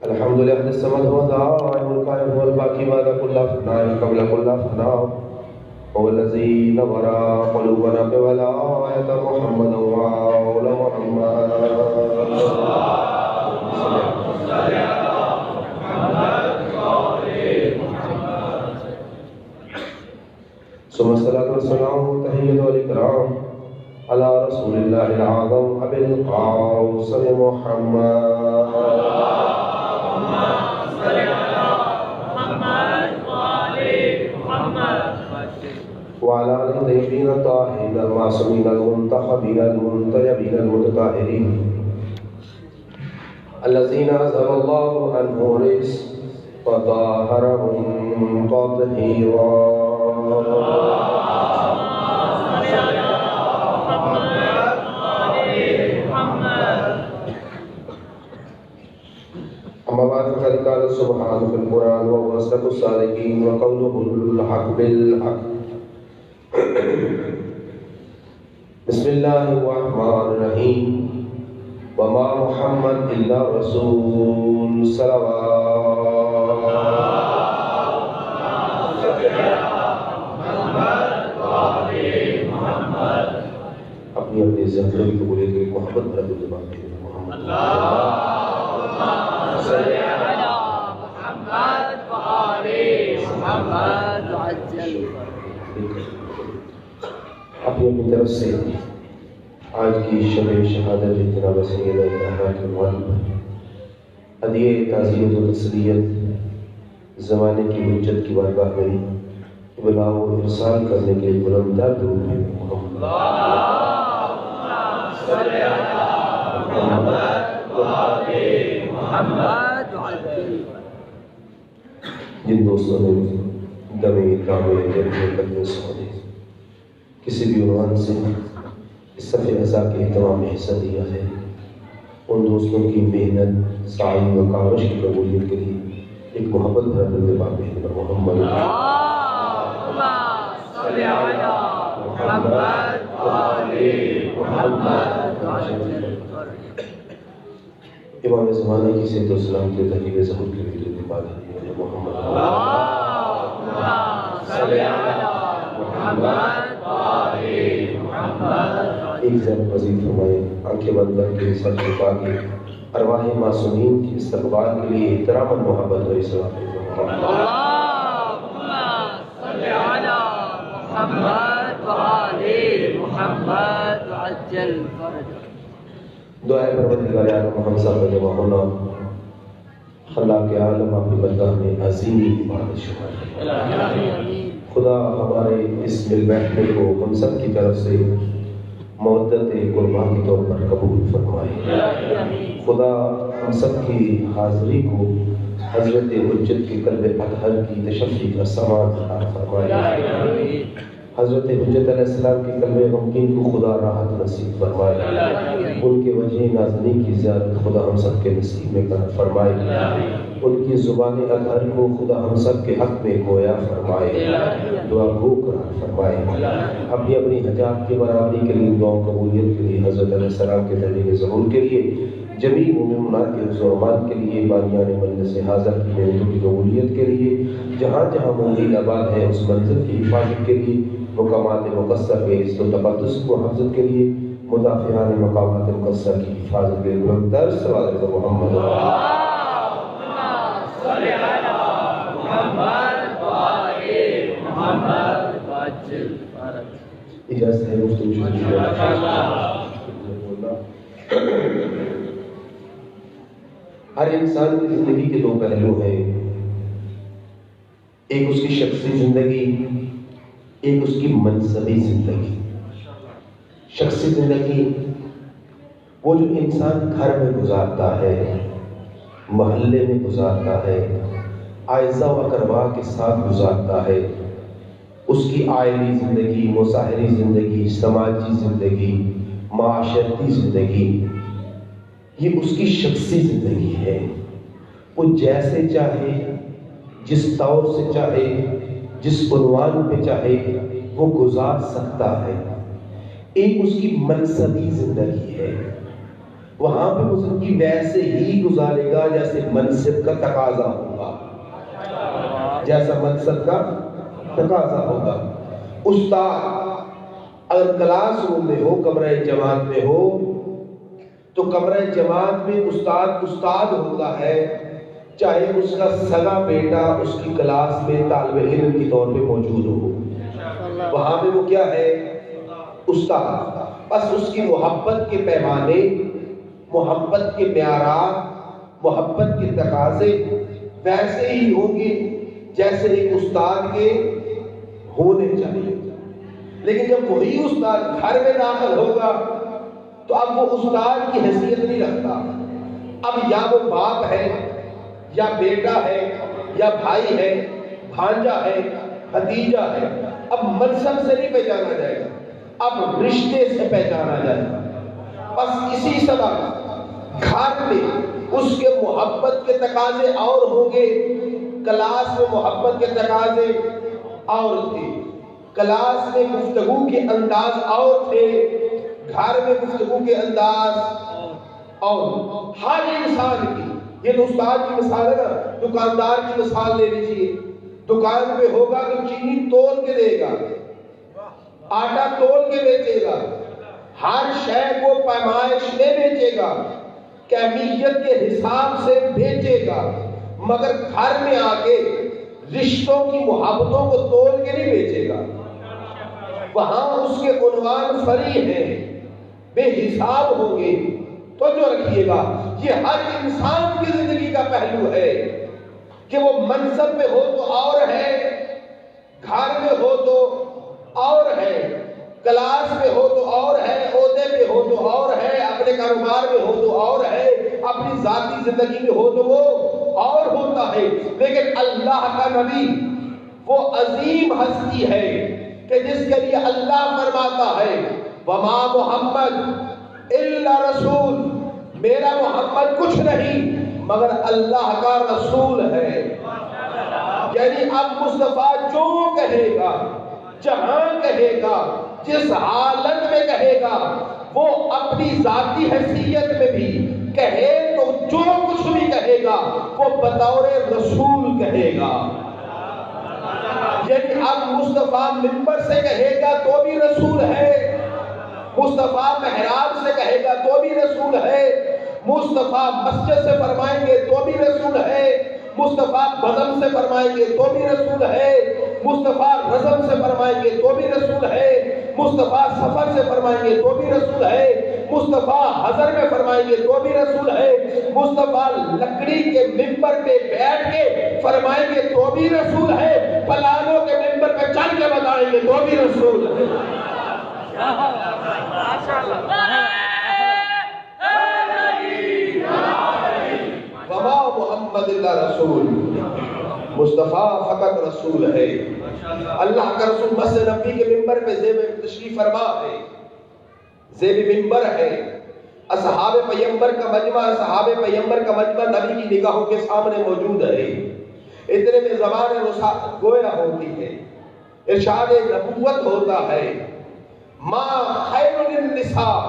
الحمد لله الصمد هو الدائم القائم هو الباقي بعد كل فناء قبل كل فناء هو الذي نور قلوبنا بولاية محمد وآل محمد. ثم الصلاة والسلام والتحية والإكرام على رسول الله الأعظم أبي القاسم محمد. وعلى آل الطيبين الطاهرين المعصومين المنتخبين المنتجبين المتطهرين الذين أذهب الله عنهم الرجس وطهرهم تطهيرا. أما بعد فقد قال سبحانه في القرآن وهو أصدق الصادقين وقوله الحق بالحق. بسم الله الرحمن الرحيم. وما محمد إلا رسول صلوات اپنی اپنی زندگی کی قبولیت کے لیے محبت بھرا دل زبان میں محمد صلی علی محمد و آل محمد وعجل. اپنی اپنی طرف سے آج کی شب شہادت جناب سید اطہار کے موالد پر ہدیہ تعزیت و تسلیت زمانے کی حجت کی بارگاہ میں ابلاغ و ارسال کرنے کے بلندہ درود ہے محمد صلی علی محمد و آل محمد وعجل. جن دوستوں نے دمے کامے جرمے قدمے سونے کسی بھی عنوان سے اس صفحہ ازا کے اہتمام میں حصہ دیا ہے، ان دوستوں کی محنت سعی و کاوش کی قبولیت کے لیے ایک محبت بھرا دل پاک محمد محمد صلی علی محمد و آل محمد وعجل. امام زمانے کی صحت و سلام کے تحریب ظہور کے لیے دل پاک محمد صلی علی محمد و آل محمد. ایک ذہن مزید فرمائے، آنکھیں بند کر کے سر جھکا کے ارواح معصومین کی استقبال کے لیے احترام اور محبت اور اصلاح صلی علی محمد و آل محمد وعجل فرجہ. دعائے پروردگار عالم محمد صاحب جمع ہونا خلاق عالم آپ کی بندہ میں عظیم عبادت شمار ہے. خدا ہمارے اس مل بیٹھنے کو ہم سب کی طرف سے مودت قربان کے طور پر قبول فرمائے. خدا ہم سب کی حاضری کو حضرت حجت کے قلب اطہر کی تشفی کا سامان عطا فرمائے. حضرت حجت علیہ السلام کے قلب غمگین کو خدا راحت نصیب فرمائے. ان کے وجہ نازنی کی زیارت خدا ہم سب کے نصیب میں قرار فرمائے. ان کی زبان اطہر کو خدا ہم سب کے حق میں گویا فرمائے، دعا گو قرار فرمائے. اپنی اپنی حجات کی برابری کے لیے دعا قبولیت کے لیے حضرت علیہ السلام کے تحریک ظہور کے لیے جمیع مومنات کے حفظ و امان کے لیے بانیان مجلس حاضر کی محنتوں کی قبولیت کے لیے جہاں جہاں مومنین آباد ہے اس منزل کی حفاظت کے لیے مقامات مقصر کے عزت و تقدس کو حفظت کے لیے مدافعان مقامات مقصر کی حفاظت کے لیے بلندر صلوات محمد صلی علی محمد و آل محمد وعجل فرجہ. اجازت ہے مفتو ہر انسان کی زندگی کے دو پہلو ہیں، ایک اس کی شخصی زندگی، ایک اس کی منصبی زندگی. شخصی زندگی وہ جو انسان گھر میں گزارتا ہے، محلے میں گزارتا ہے، اعزاء و اقرباء کے ساتھ گزارتا ہے. اس کی عائلی زندگی، مساحری زندگی، سماجی زندگی، معاشرتی زندگی، یہ اس کی شخصی زندگی ہے. وہ جیسے چاہے، جس طور سے چاہے، جس عنوان پہ چاہے وہ گزار سکتا ہے. ایک اس کی منصبی زندگی ہے، وہاں پہ وہ زندگی ویسے ہی گزارے گا جیسے منصب کا تقاضا ہوگا، جیسا منصب کا تقاضا ہوگا۔ استاد اگر کلاس روم میں ہو، کمرہ جماعت میں ہو، تو کمرہ جماعت میں استاد استاد ہوتا ہے، چاہے اس کا سگا بیٹا اس کی کلاس میں طالب علم کی طور پہ موجود ہو، وہاں پہ وہ کیا ہے؟ استاد۔ بس اس کی محبت کے پیمانے، محبت کے معیارات، محبت کے تقاضے ویسے ہی ہوں گے جیسے ایک استاد کے ہونے چاہیے۔ لیکن جب وہی استاد گھر میں داخل ہوگا تو اب وہ استاد کی حیثیت نہیں رکھتا، اب یا وہ باپ ہے یا بیٹا ہے یا بھائی ہے، بھانجا ہے، بھتیجا ہے، اب منصب سے نہیں پہچانا جائے گا، اب رشتے سے پہچانا جائے گا۔ بس اسی سبب گھر میں اس کے محبت کے تقاضے اور ہوں گے، کلاس میں محبت کے تقاضے اور تھے، کلاس میں گفتگو کے انداز اور تھے، گھر میں گفتگو کے انداز اور۔ ہر انسان کی، یہ تو استاد کی مثال ہے نا، دکاندار کی مثال لے لیجیے، دکان پہ ہوگا تو چینی تول کے دے گا، آٹا تول کے بیچے گا، ہر شے کو پیمائش میں بیچے گا، کیفیت کے حساب سے بیچے گا، مگر گھر میں آ کے رشتوں کی محبتوں کو تول کے نہیں بیچے گا۔ وہاں اس کے عنوان فری ہیں، بے حساب ہوں گے۔ تو جو رکھیے گا، یہ ہر انسان کی زندگی کا پہلو ہے کہ وہ منصب میں ہو تو اور ہے، گھر میں ہو تو اور ہے، کلاس میں ہو تو اور ہے، عہدے پہ ہو تو اور ہے، اپنے کاروبار میں ہو تو اور ہے، اپنی ذاتی زندگی میں ہو تو وہ اور ہوتا ہے۔ لیکن اللہ کا نبی وہ عظیم ہستی ہے کہ جس کے لیے اللہ فرماتا ہے وما محمد الا رسول، میرا محمد کچھ نہیں مگر اللہ کا رسول ہے۔ یعنی اب مصطفیٰ جو کہے گا، جہاں کہے گا، جس حالت میں کہے گا، وہ اپنی ذاتی حیثیت میں بھی کہے تو جو کچھ بھی کہے گا وہ بطور رسول کہے گا۔ یعنی اب مصطفیٰ منبر سے کہے گا تو بھی رسول ہے، مصطفیٰ محراب سے کہے گا تو بھی رسول ہے، مصطفیٰ مسجد سے فرمائیں گے تو بھی رسول ہے، مصطفیٰ بزم سے فرمائیں گے تو بھی رسول ہے، مصطفیٰ رزم سے فرمائیں گے تو بھی رسول ہے، مصطفیٰ سفر سے فرمائیں گے تو بھی رسول ہے، مصطفیٰ حضر میں فرمائیں گے تو بھی رسول ہے، مصطفیٰ لکڑی کے ممبر پہ بیٹھ کے فرمائیں گے تو بھی رسول ہے، پلانوں کے ممبر پہ چل کے بتائیں گے تو بھی رسول ہے۔ وما محمد اللہ رسول، مصطفیٰ فقط رسول ہے۔ اللہ کا رسول مسجد نبی کے ممبر پہ زیب تشریف فرما ہے، زیب ممبر ہے، اصحاب پیغمبر کا مجمع، اصحاب پیغمبر کا مجمع نبی کی نگاہوں کے سامنے موجود ہے، اتنے میں زبان گویا ہوتی ہے، ارشاد نبوت ہوتا ہے، ما خیر للنساء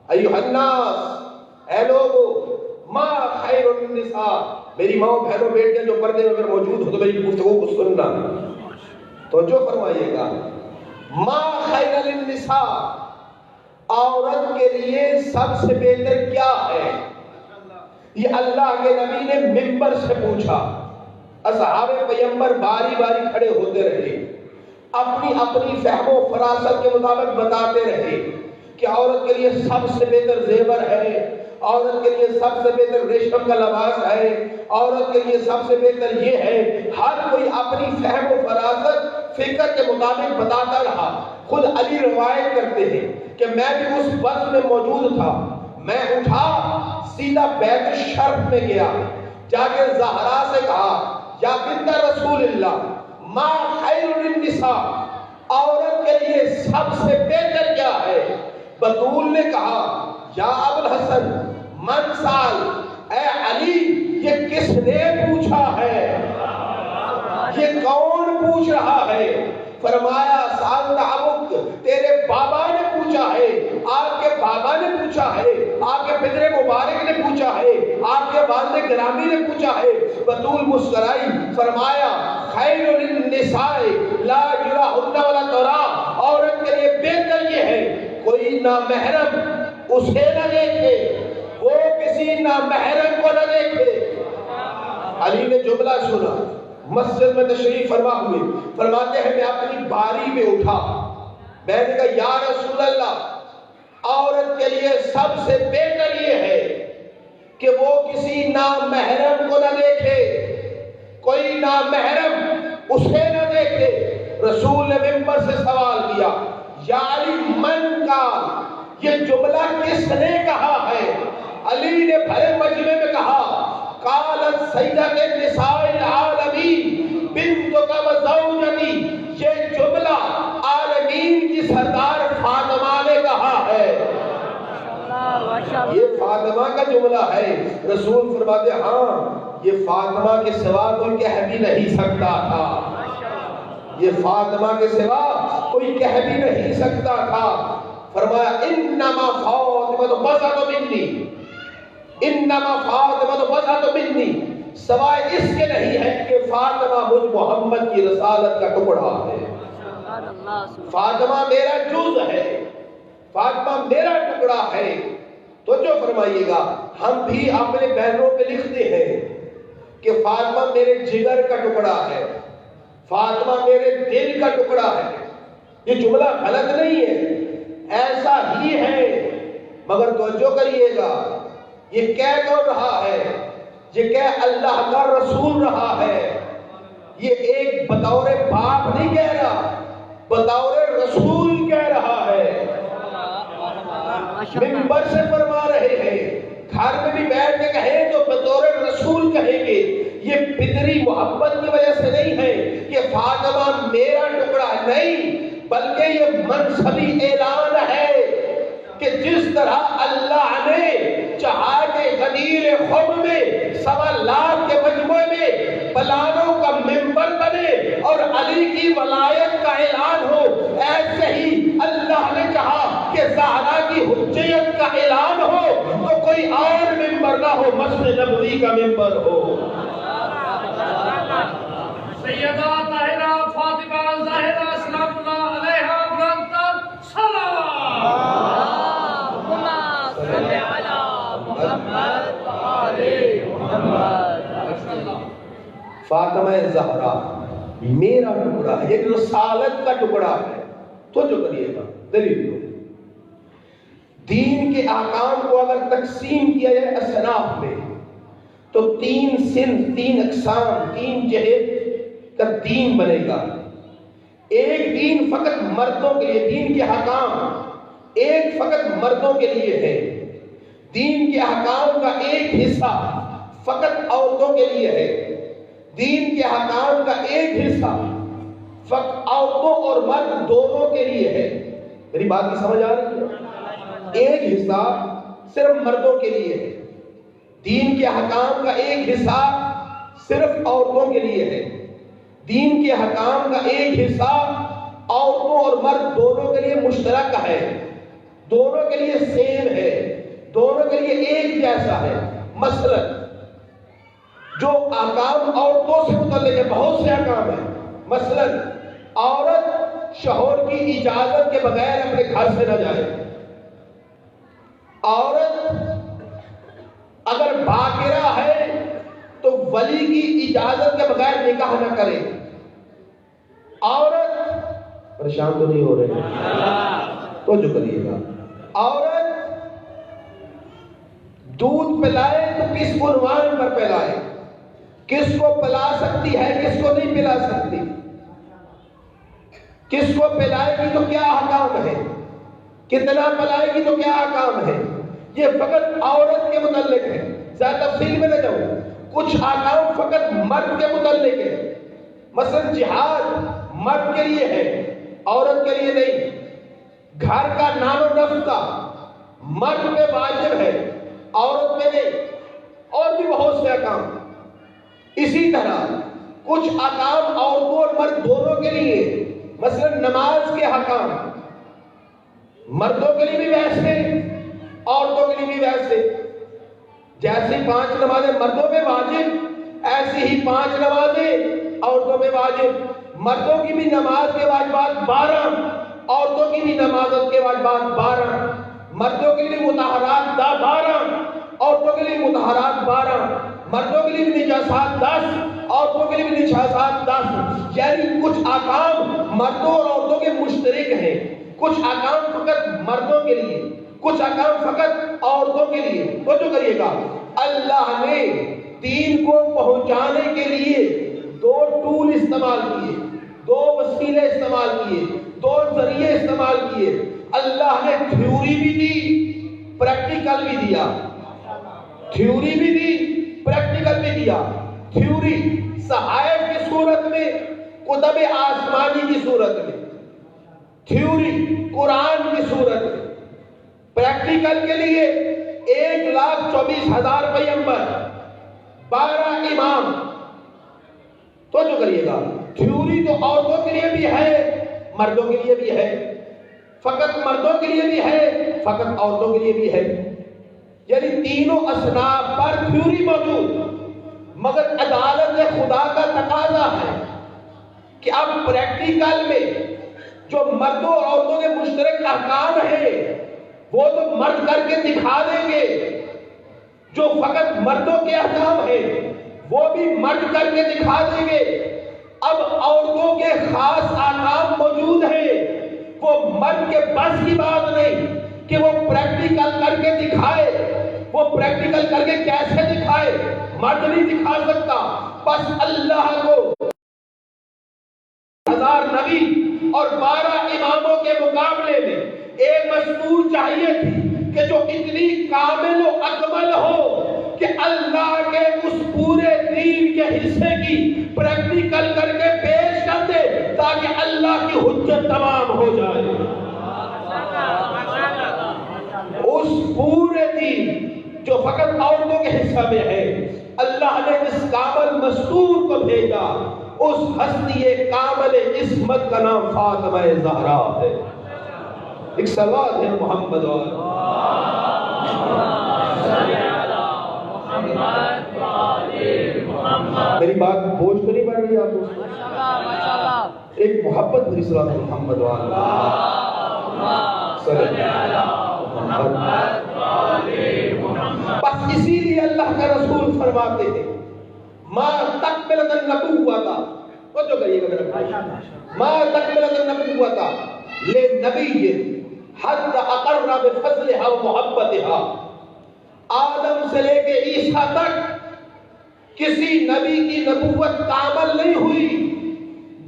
ایھا الناس، اے لوگو ما خیر النساء، میری ماں بہنوں بیٹیاں جو پردے میں اگر موجود ہو تو میری گفتگو کو سننا، توجہ فرمائیے گا، ما خیر للنساء، عورت کے لیے سب سے بہتر کیا ہے؟ یہ اللہ کے نبی نے منبر سے پوچھا، اصحاب پیغمبر باری باری کھڑے ہوتے رہے، اپنی اپنی فہم و فراست کے مطابق بتاتے رہے کہ عورت کے لیے سب سے بہتر زیور ہے، عورت کے لیے سب سے بہتر ریشم کا لباس ہے، عورت کے لیے سب سے بہتر یہ ہے، ہر کوئی اپنی فہم و فراست فکر کے مطابق بتاتا رہا۔ خود علی روایت کرتے ہیں کہ میں بھی اس بس میں موجود تھا، میں اٹھا سیدھا بیت الشرف میں گیا، جا کے زہرا سے کہا یا بنت رسول اللہ ما خیر للنساء، عورت کے لیے سب سے بہتر کیا ہے؟ بطول نے کہا یا ابو الحسن من سال، اے علی یہ کس نے پوچھا ہے، یہ کون پوچھ رہا ہے؟ فرمایا سال ابوک، تیرے بابا نے پوچھا ہے، آپ کے بابا نے پوچھا ہے، آپ کے پدر مبارک نے پوچھا ہے، آپ کے والد گرامی نے پوچھا ہے۔ بطول مسکرائی، فرمایا خیر للنساء لا یراہن ولا ترا، عورت کے لیے بہتر یہ ہے کوئی نامحرم اسے نہ دیکھے، وہ کسی نامحرم کو نہ دیکھے۔ علی نے جملہ سنا، مسجد میں تشریف فرما ہوئے، فرماتے ہیں میں اپنی باری میں اٹھا، میں نے کہا یا رسول اللہ، عورت کے لیے سب سے بہتر یہ ہے کہ وہ کسی نامحرم کو نہ دیکھے، کوئی نامحرم اسے نہ دیکھے۔ رسول نے ممبر سے سوال کیا، یا علی من قال، یہ جملہ کس نے کہا ہے؟ علی نے بھرے مجمع میں کہا قالت سیدۃ النساء العالمین بنتک و زوجتی، یہ جملہ عالمین کی سردار فاطمہ نے کہا ہے، یہ فاطمہ کا جملہ ہے۔ رسول فرماتے ہاں یہ فاطمہ کے سوا کوئی کہہ بھی نہیں سکتا تھا، یہ فاطمہ کے سوا کوئی کہہ بھی نہیں سکتا تھا۔ فرمایا انما فاطمہ بضعۃ منی، انما فاطمہ بضعۃ منی، سوائے اس کے نہیں ہے کہ فاطمہ مجھ محمد کی رسالت کا ٹکڑا ہے، فاطمہ میرا جز ہے، فاطمہ میرا ٹکڑا ہے۔ تو جو فرمائیے گا، ہم بھی اپنے بہنوں پہ لکھتے ہیں کہ فاطمہ میرے جگر کا ٹکڑا ہے، فاطمہ میرے دل کا ٹکڑا ہے۔ یہ جملہ غلط نہیں ہے، ایسا ہی ہے، مگر توجہ کریے گا، یہ کہہ کون رہا ہے؟ یہ کہہ اللہ کا رسول رہا ہے، یہ ایک بطور باپ نہیں کہہ رہا، بطور رسول کہہ رہا ہے، منبر سے فرما رہے ہیں، گھر میں بھی بیٹھ کے کہیں تو بطور رسول کہیں گے۔ یہ فطری محبت کی وجہ سے نہیں ہے کہ فاطمہ میرا ٹکڑا نہیں، بلکہ یہ منصبی اعلان ہے کہ جس طرح اللہ نے چاہا کہ غدیر خم میں 1.25 لاکھ کے مجموعے میں بلالوں کا ممبر بنے اور علی کی ولایت کا اعلان ہو، ایسے ہی اللہ نے چاہا کہ زہرا کی حجیت کا اعلان ہو تو کوئی اور ممبر نہ ہو، مسجد نبوی کا ممبر ہو۔ سیدہ طاہرہ فاطمہ زہرا سلام اللہ علیہا برانتر صلوات، اللہم صلی علی محمد و آل محمد۔ فاطمہ زہرا میرا ٹکڑا ہے، یہ رسالت کا ٹکڑا ہے۔ تو جو کریے گا دلیل دو، دین کے احکام کو اگر تقسیم کیا جائے اصناف میں تو 3 صنف، 3 اقسام، 3 جہت کا دین بنے گا۔ ایک دین فقط مردوں کے لیے، دین کے احکام ایک فقط مردوں کے لیے ہے، دین کے احکام کا ایک حصہ فقط عورتوں کے لیے ہے، دین کے احکام کا ایک حصہ فقط عورتوں اور مرد دونوں کے لیے ہے۔ میری بات کی سمجھ آ رہی ہے؟ ایک حصہ صرف مردوں کے لیے ہے، دین کے احکام کا ایک حصہ صرف عورتوں کے لیے ہے، دین کے احکام کا ایک حصہ عورتوں اور مرد دونوں کے لیے مشترک ہے، دونوں کے لیے سیم ہے، دونوں کے لیے ایک جیسا ہے۔ مثلا جو احکام عورتوں سے متعلق ہے، بہت سے احکام ہیں، مثلا عورت شوہر کی اجازت کے بغیر اپنے گھر سے نہ جائے، عورت اگر باقرہ ہے تو ولی کی اجازت کے بغیر نکاح نہ کرے، عورت پریشان تو نہیں ہو رہے تو جو کریے گا، عورت دودھ پلائے تو کس عنوان پر پلائے، کس کو پلا سکتی ہے کس کو نہیں پلا سکتی، کس کو پلائے گی تو کیا احکام ہے، کتنا پلائے گی تو کیا احکام ہے، یہ فقط عورت کے متعلق ہے۔ زیادہ تفصیل میں نہ جاؤں، کچھ احکام فقط مرد کے متعلق ہے، مثلا جہاد مرد کے لیے ہے، عورت کے لیے نہیں، گھر کا نان و نفقہ مرد پہ واجب ہے، عورت پہ نہیں، اور بھی بہت سے احکام۔ اسی طرح کچھ احکام عورتوں اور مرد دونوں کے لیے، مثلا نماز کے احکام مردوں کے لیے بھی ویسے عورتوں کے لیے بھی ویسے، جیسی 5 نمازیں مردوں پہ واجب، ایسی ہی 5 نمازیں عورتوں پہ واجب۔ مردوں کی بھی نماز کے واجبات 12، عورتوں کی بھی نماز کے واجبات 12۔ مردوں کے لیے مطہرات 12، عورتوں کے لیے مطہرات 12۔ مردوں کے لیے بھی نجاسات 10، عورتوں کے لیے بھی نجاسات 10۔ یعنی کچھ احکام مردوں اور عورتوں کے مشترک ہیں، کچھ احکام فقط مردوں کے لیے، کچھ احکام فقط عورتوں کے لیے۔ توجہ کریے گا، اللہ نے دین کو پہنچانے کے لیے 2 ٹول استعمال کیے، 2 وسیلے استعمال کیے، 2 ذریعے استعمال کیے۔ اللہ نے تھیوری بھی دی، پریکٹیکل بھی دیا۔ تھیوری بھی دی، پریکٹیکل بھی دیا۔ تھیوری صحائف کی صورت میں، کتب آسمانی کی صورت میں، تھیوری قرآن کی صورت میں۔ پریکٹیکل کے لیے 1,24,000 پیغمبر، 12 امام۔ توجہ کریے گا، تھیوری تو عورتوں کے لیے بھی ہے، مردوں کے لیے بھی ہے، فقط مردوں کے لیے بھی ہے، فقط عورتوں کے لیے بھی ہے۔ یعنی تینوں اصناف پر تھیوری موجود، مگر عدالت خدا کا تقاضا ہے کہ اب پریکٹیکل میں جو مردوں اور عورتوں کے مشترک احکام ہیں وہ تو مرد کر کے دکھا دیں گے، جو فقط مردوں کے احکام ہیں وہ بھی مرد کر کے دکھا دیں گے۔ اب عورتوں کے خاص احکام موجود ہیں، وہ مرد کے بس کی بات نہیں کہ وہ پریکٹیکل کر کے دکھائے۔ وہ پریکٹیکل کر کے کیسے دکھائے؟ مرد نہیں دکھا سکتا۔ بس اللہ کو 1000 نبی اور 12 اماموں کے مقابلے میں ایک مستور چاہیے تھی کہ جو اتنی کامل و اکمل ہو کہ اللہ کے اس پورے دین کے حصے کی پریکٹیکل کر کے پیش کر دے تاکہ اللہ کی حجت تمام ہو جائے۔ اس پورے دین جو فقط عورتوں کے حصہ میں ہے، اللہ نے اس کامل مستور کو بھیجا۔ اس ہستی کامل عصمت کا نام فاطمہ زہرا ہے۔ ایک صلوات ہے محمد میری بات بوجھ تو نہیں بڑھ رہی آپ کو؟ ایک محبت بھری صلوات ہے محمد بس اسی لیے اللہ کا رسول فرماتے ہیں ما تکملت النبوۃ، توجہ کریے گا میرا بھائی، ما تکملت النبوۃ لنبی حتی اقر بفضلها ومحبتها۔ آدم سے لے کے عیسیٰ تک کسی نبی کی نبوت کامل نہیں ہوئی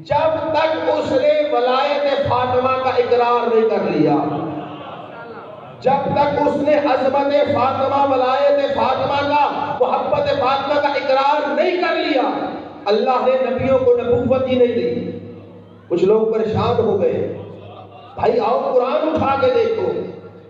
جب تک اس نے ولایت فاطمہ کا اقرار نہیں کر لیا، جب تک اس نے عظمت فاطمہ، ولایت فاطمہ کا، محبت فاطمہ کا اقرار نہیں کر لیا، اللہ نے نبیوں کو نبوت ہی نہیں دی۔ کچھ لوگ پریشان ہو گئے، بھائی آؤ قرآن اٹھا کے دیکھو۔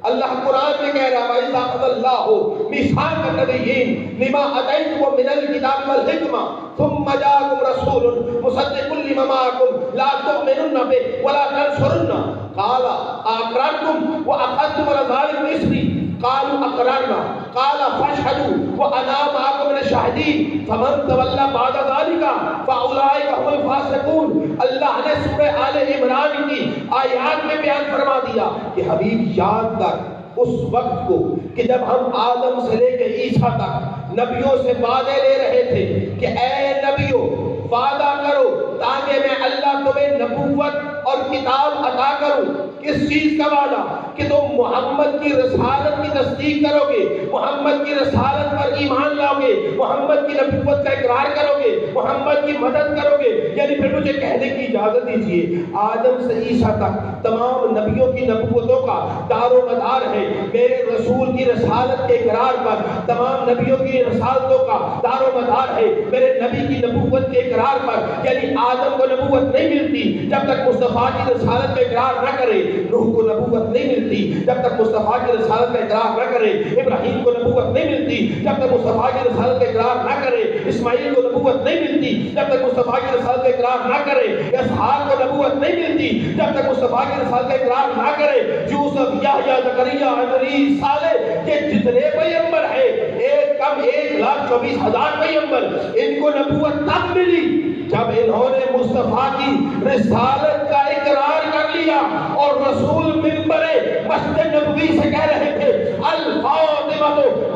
اللہ قرآن میں کہہ رہا ہے وَإِذَا أَخَذَ اللَّهُ مِيثَاقَ النَّبِيِّينَ لَمَا آتَيْتُكُم مِّنَ الْكِتَابِ وَالْحِكْمَةِ ثُمَّ جَاءَكُمْ رَسُولٌ مُصَدِّقٌ لِّمَا مَعَكُمْ لَا تُؤْمِنُنَّ بِهِ وَلَا تَنصُرُنَّهُ قَالَ أَأَقْرَرْتُمْ وَأَخَذْتُمْ عَلَىٰ ذَٰلِكَ إِصْرِي قَالُوا أَقْرَرْنَا قَالَ فَاشْهَدُوا وَأَنَا مَعَكُمْ مِنَ الشَّاهِدِينَ فَمَن تَوَلَّىٰ بَعْدَ ذَٰلِكَ فَأُولَٰئِكَ هُمُ الْفَاسِقُونَ۔ اللہ نے سورہ آل عمران کی آیات میں بیان فرما دیا کہ حبیب یاد کر اس وقت کو کہ جب ہم آدم سے لے کے عیسیٰ تک نبیوں سے وعدے لے رہے تھے کہ اے نبیوں وعدہ کرو تاکہ میں اللہ تمہیں نبوت اور کتاب عطا کروں۔ کس چیز کا وعدہ؟ کہ تم محمد کی رسالت کی تصدیق کرو گے، محمد کی رسالت پر ایمان لاؤ گے، محمد کی نبوت کا اقرار کرو گے، محمد کی مدد کرو گے۔ یعنی پھر مجھے کہنے کی اجازت دیجیے، آدم سے عیسیٰ تک تمام نبیوں کی نبوتوں کا دار و مدار ہے میرے رسول کی رسالت کے اقرار پر، تمام نبیوں کی رسالتوں کا دار و مدار ہے میرے نبی کی نبوت کے اقرار پر۔ یعنی آدم کو نبوت نہیں ملتی جب تک مصطفیٰ کی رسالت کا اقرار نہ کرے، نوح کو نبوت نہیں ملتی جب تک مصطفیٰ کی رسالت کا اقرار نہ کرے، ابراہیم کو نبوت نہیں ملتی جب تک مصطفیٰ کی رسالت کا اقرار نہ کرے، اسماعیل کو نبوت نہیں ملتی جب تک مصطفیٰ کی رسالت کا اقرار نہ کرے، اسحاق کو نبوت نہیں ملتی جب تک مصطفیٰ کی رسالت کا اقرار نہ کرے، یوسف، یحییٰ، زکریا، ادریس، صالح کے جتنے پیغمبر ہیں، ایک کم 1,24,000 پیغمبر، ان کو نبوت تب ملی جب انہوں نے مصطفیٰ کی رسالت کا اقرار کر لیا اور رسول منبر مسجد نبوی سے کہہ رہے تھے الفاطمہ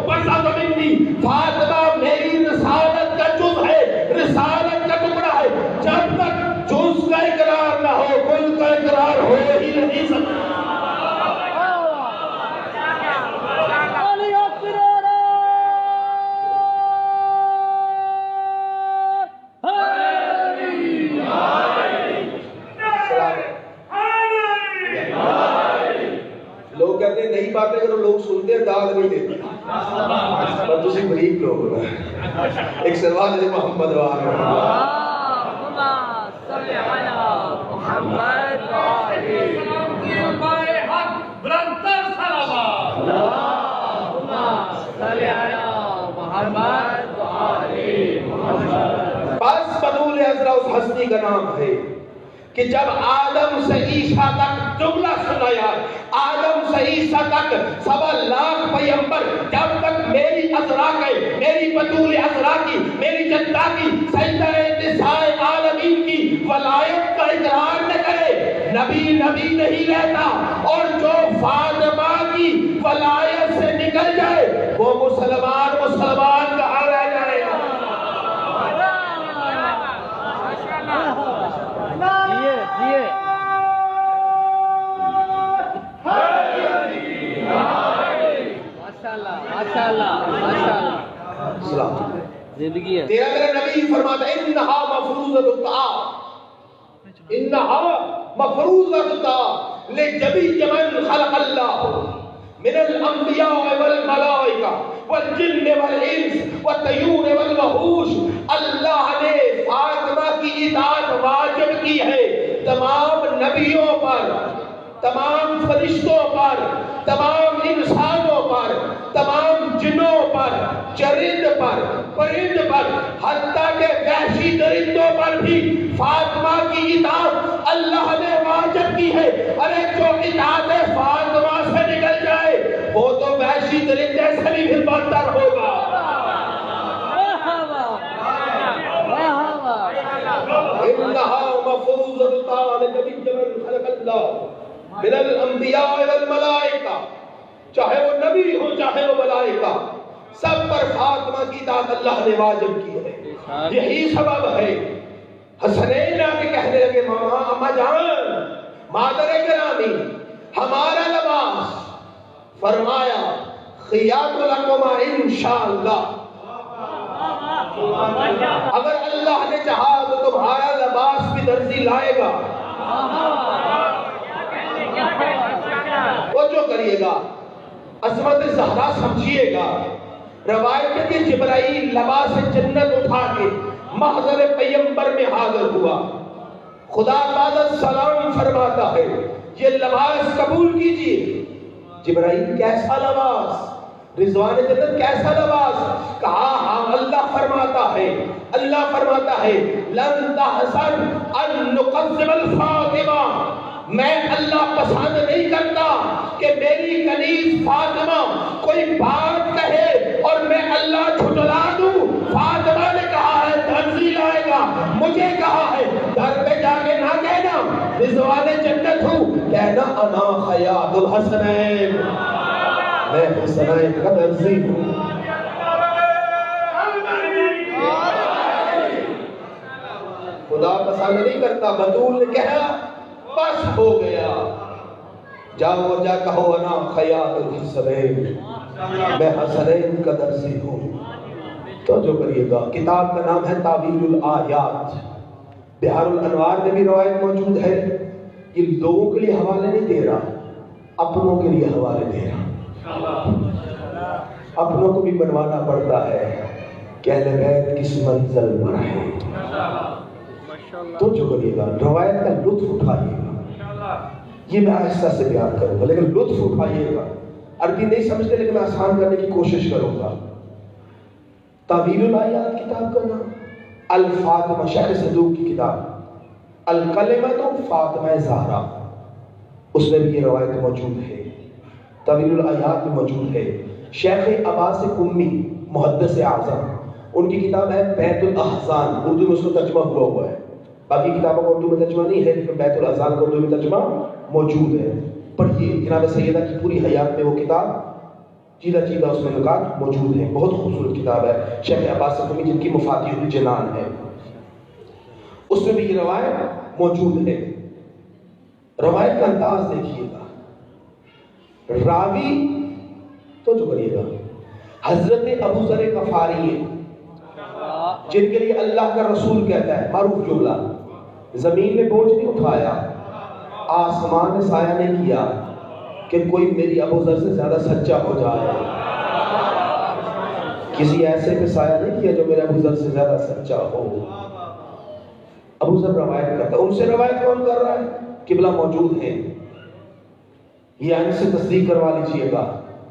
بسط منی، فاطمہ میری رسالت کا جز ہے، رسالت کا ٹکڑا ہے۔ جب تک جز کا اقرار نہ ہو کل کا اقرار ہو ہی نہیں سکتا۔ لوگ کہتے ہیں نئی باتیں کرو، لوگ سنتے ہیں داد نہیں دیتے، پر تسی غریب لوگ ہو نا۔ ایک سلوات ہے محمد وآلہ صلی علی محمد وآلہ حق برنتر صلوات اللہم صلی علی محمد وآلہ محمد۔ بس بطول عذرا اس ہستی کا نام ہے کہ جب آدم سے عیسیٰ تک جملہ سنایا، آدم سے عیسیٰ تک 1.25 پیغمبر، جب تک میری عذرا کے، میری بطول عذرا کی، میری جدہ کی، سیدہ نساء عالمین کی ولایت کا اقرار نہ کرے، نبی نبی نہیں رہتا، اور جو فاطمہ کی ولایت سے نکل جائے وہ مسلمان کہاں رہ جائے گا۔ زندگی ہے تیرا میرا نبی فرماتا ہے انہا مفروضۃ الطاعہ، انہا مفروضۃ الطاعہ لجمیع من خلق اللہ من الانبیاء والملائکہ والجن والانس والطیور والوحوش۔ اللہ نے فاطمہ کی اطاعت واجب کی ہے تمام نبیوں پر، تمام فرشتوں پر، تمام انسانوں پر، تمام جنوں پر، چرند پر، پرند پر، حتیٰ کہ وحشی درندوں پر بھی فاطمہ کی اطاعت اللہ نے واجب کی ہے۔ ارے جو اطاعت فاطمہ سے نکل جائے وہ تو وحشی درندے سے بھی پھر بدتر ہوگا۔ انہا مفروضۃ الطاعہ لجمیع من خلق اللہ من الانبیاء والملائکہ، چاہے وہ نبی ہو چاہے وہ ملائکہ، سب پر فاطمہ کی اطاعت اللہ نے واجب کی ہے۔ یہی سبب ہے حسنین آ کے کہنے لگے ماما، اماں جان، مادر گرامی، ہمارا لباس، فرمایا خیاط لکما انشاءاللہ، اگر اللہ نے چاہا تو تمہارا لباس بھی درزی لائے گا۔ وہ جو کریے گا، عظمت زہرا سمجھیے گا۔ روایت ہے کہ جبرائیل لباس جنت اٹھا کے محضر پیغمبر میں حاضر ہوا، خدا تعالیٰ سلام فرماتا ہے یہ لباس قبول کیجیے۔ جبرائیل کیسا لباس، رضوان جنت کیسا لباس؟ کہا ہاں، اللہ فرماتا ہے لن تحسن ان نقدم الفاطمہ، میں اللہ پسند نہیں کرتا کہ میری کنیز فاطمہ کوئی بات کہے اور میں اللہ جھٹلا دوں۔ فاطمہ نے کہا ہے درزی لائے گا، مجھے کہا ہے گھر پہ جا کے نہ کہنا رضوان جنت ہوں، کہنا انا خیاط الحسنین، میں حسنین کا درزی ہوں۔ خدا پسند نہیں کرتا، بطول نے کہا بس ہو گیا، جاؤ جا کہو انا خیاط الحسنین، میں حسنین کا درزی ہوں۔ تو جو کریے گا، کتاب کا نام ہے تعبیر الآیات، بحار الانوار میں بھی روایت موجود ہے۔ یہ لوگوں کے لیے حوالے نہیں دے رہا، اپنوں کے لیے حوالے دے رہا۔ اپنوں کو بھی بنوانا پڑتا ہے کہ اہل بیت کس منزل پر ہے۔ تو جو کریے گا، روایت کا لطف اٹھائیے گا۔ یہ میں آہستہ سے بیان کروں گا، لیکن لطف اٹھائیے گا. عربی نہیں سمجھتے لیکن میں آسان کرنے کی کوشش کروں گا. تعویل الآیات کتاب کا نام، الفاطمہ شیخ صدوق کی کتاب الکلمۃ فاطمہ زہرا، اس میں بھی یہ روایت موجود ہے. تعویل الآیات میں موجود ہے. شیخ عباس قمی محدث اعظم، ان کی کتاب ہے بیت الاحزان، اردو میں اس کا ترجمہ ہوا ہے. باقی کتابوں کا اردو میں ترجمہ نہیں ہے لیکن بیت الاحزان کا اردو میں ترجمہ موجود ہے. پڑھیے، جناب سیدہ کی پوری حیات میں وہ کتاب چیدہ چیدہ اس میں نکات موجود ہیں. بہت خوبصورت کتاب ہے شیخ عباس قمی جن کی مفاتیح الجنان ہے، اس میں بھی یہ روایت موجود ہے. روایت کا انداز دیکھیے گا، راوی تو جو کریے گا حضرت ابو ذر غفاری ہے، جن کے لیے اللہ کا رسول کہتا ہے معروف جملہ، زمین نے بوجھ نہیں اٹھایا، آسمان نے سایہ نہیں کیا کہ کوئی میری ابو ذر سے زیادہ سچا ہو جائے. کسی ایسے پہ سایہ نہیں کیا جو میرے ابو ذر سے زیادہ سچا ہو. ابو ذر روایت کرتا ہے. ان سے روایت کون کر رہا ہے؟ قبلہ موجود ہے. یہ ان سے تصدیق کروا لیجئے گا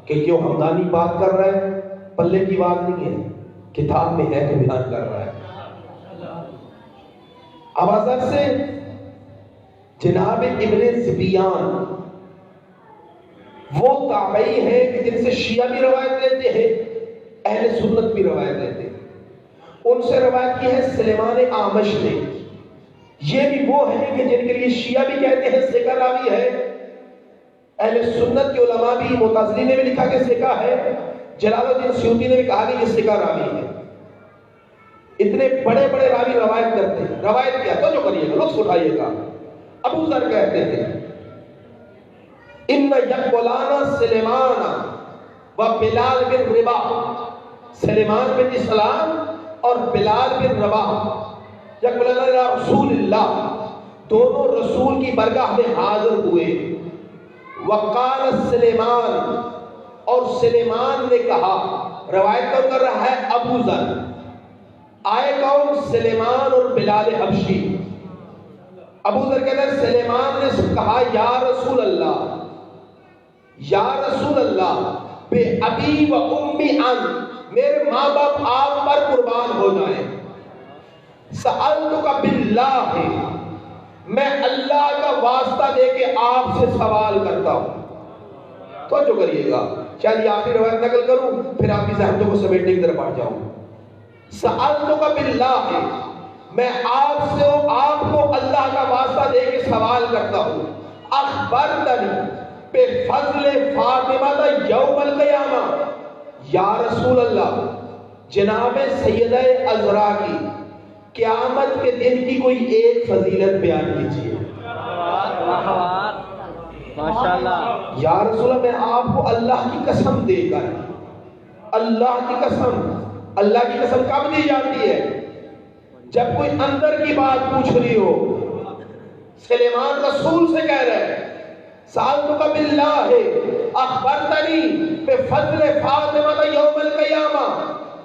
کہ کیوں ہمدانی بات کر رہا ہے، پلے کی بات نہیں ہے، کتاب میں ہے کہ بیان کر رہا ہے. ابو ذر سے جناب ابن زبیان، وہ تابعی ہیں کہ جن سے شیعہ بھی روایت لیتے ہیں، اہل سنت بھی روایت لیتے ہیں. ان سے روایت کی ہے سلیمان اعمش نے. یہ بھی وہ ہیں کہ جن کے لیے شیعہ بھی کہتے ہیں ثقہ راوی ہے، اہل سنت کے علماء بھی، معتزلی نے بھی لکھا کہ ثقہ ہے، جلال الدین سیوطی نے بھی کہا کہ یہ ثقہ راوی ہے. اتنے بڑے بڑے راوی روایت کرتے ہیں. روایت کیا تو جو کریے گا، لطف اٹھائیے گا. ابو ذر کہتے ہیں ان یقبلان سلیمان و بلال بن رباح، سلیمان بن اسلام اور بلال بن رباح یقبلان رسول اللہ، دونوں رسول کی برگاہ میں حاضر ہوئے. وقال سلیمان، اور سلیمان نے کہا، روایت کون کر رہا ہے؟ ابو ذر. آئے کون؟ سلیمان اور بلال حبشی. ابو ذر کہتا ہے سلیمان نے کہا یا رسول اللہ، یا رسول اللہ، بے ابی و امی ان، میرے ماں باپ آپ پر قربان ہو جائیں. سألتک باللہ، میں اللہ کا واسطہ دے کے آپ سے سوال کرتا ہوں. تو جو کریے گا، شاید یہ آخری روایت نقل کروں پھر آپ کی زحمتوں کو سمیٹنے کی طرف بڑھ جاؤں. سألتک باللہ، میں آپ کو اللہ کا واسطہ دے کے سوال کرتا ہوں. اخبرتنی بفضل فاطمہ یوم القیامہ، یا رسول اللہ، جناب سیدہ عذرا کی قیامت کے دن کی کوئی ایک فضیلت بیان کیجیے. ماشاءاللہ. یا رسول اللہ، میں آپ کو اللہ کی قسم دے کر، اللہ کی قسم، اللہ کی قسم کب دی جاتی ہے؟ جب کوئی اندر کی بات پوچھ رہی ہو. سلیمان رسول سے کہہ رہے ہیں سألتک باللہ اخبرتنی بفضل فاطمہ یوم القیامہ،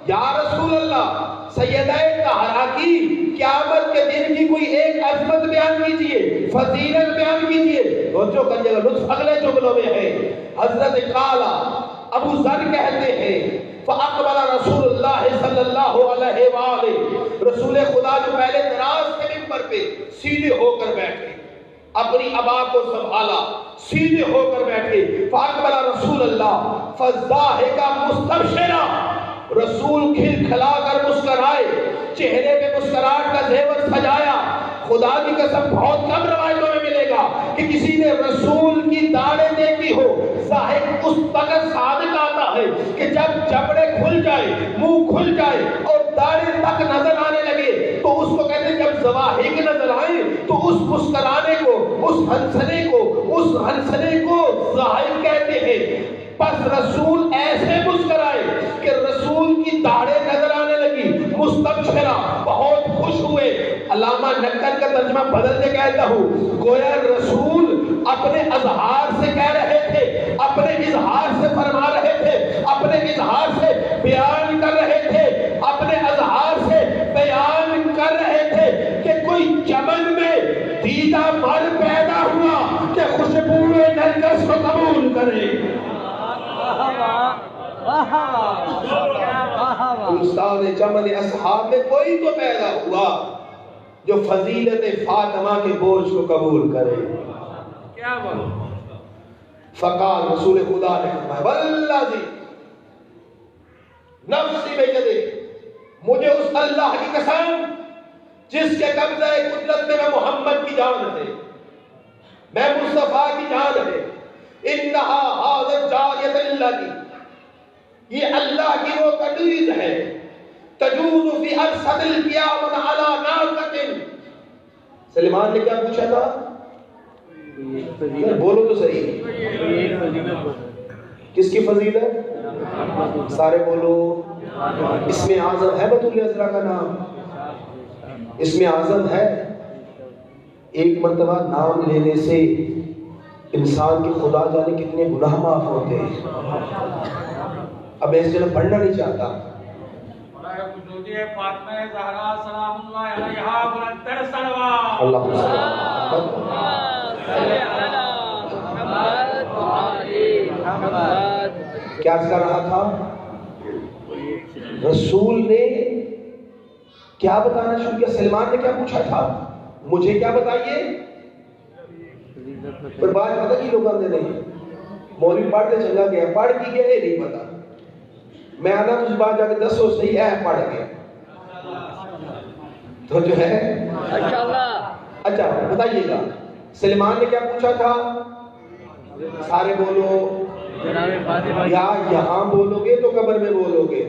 یا رسول اللہ، سیدہ طہرا کی قیامت کے دن کی کوئی ایک عظمت بیان کیجئے، فضیلت بیان کیجئے. توجہ کریے گا، لطف اگلے جملوں میں ہے. حضرت قالا، ابو ذر کہتے ہیں فاقبل رسول اللہ صلی اللہ علیہ وآلہ، رسول خدا جو پہلے دراز کے ممبر پہ سیدھے ہو کر بیٹھے، اپنی ابا کو سنبھالا، سیدھے ہو کر بیٹھے. فاقبل رسول اللہ فضاحک مستبشرا، رسول کھل کھلا کر مسکرائے، چہرے پہ مسکراہٹ کا زیور سجایا. خدا کی قسم بہت کم روایتوں میں ملے گا کہ کسی نے رسول کی داڑھیں دیکھی ہو. ظاہر اس وقت صادق آتا ہے کہ جب جبڑے کھل جائے، منہ کھل جائے اور داڑھیں تک نظر آنے لگے تو اس کو کہتے ہیں جب ضواحک نظر آئے تو اس مسکرانے کو، اس ہنسنے کو ظاہر کہتے ہیں. پس رسول ایسے مسکرائے کہ رسول کی داڑھیں نظر آنے لگی. مستبشرہ، بہت خوش ہوئے. علامہ نکر کا ترجمہ بدل کے کہتا ہوں، گویا رسول اپنے اظہار سے کہہ رہے تھے، اپنے اظہار سے فرما رہے تھے، اپنے اظہار سے بیان کر رہے تھے، اپنے اظہار سے بیان کر رہے تھے کہ کوئی چمن میں دیدہ مر پیدا ہوا کہ خوشبو کرے. استاد جمل اصحاب میں کوئی تو پیدا ہوا جو فضیلت فاطمہ کے بوجھ کو قبول کرے. فقال رسول خدا نے فرمایا والذی نفسی بیدے، مجھے اس اللہ کی قسم جس کے قبضہ قدرت میں محمد کی جان ہے، میں مصطفیٰ کی جان ہے، انہا حاضر جاریت اللہ کی، یہ اللہ کی وہ قدیز ہے، تجوز فی ارصد القیامت علی ناقۃ. سلیمان نے کیا پوچھا تھا؟ بولو تو صحیح، کس کی فضیلت؟ سارے بولو. اسم اعظم ہے بطول عذرا کا نام، اسم اعظم ہے. ایک مرتبہ نام لینے سے انسان کے خدا جانے کتنے گناہ معاف ہوتے ہیں. اب میں اس جگہ پڑھنا نہیں چاہتا. اللہ کیا کر رہا تھا؟ رسول نے کیا بتانا شروع کیا؟ سلمان نے کیا پوچھا تھا؟ مجھے کیا بتائیے؟ پر بات پتہ کی لوگوں نے نہیں، مولوی پڑھتے چلا گیا، پڑھ کی گیا یہ نہیں پتا. میں آنا تجھ بات جا کے دسو صحیح ہے پڑھ گیا تو جو ہے اچھا بتائیے گا. سلمان نے کیا پوچھا تھا؟ سارے بولو. یا یہاں بولو گے تو قبر میں بولو گے،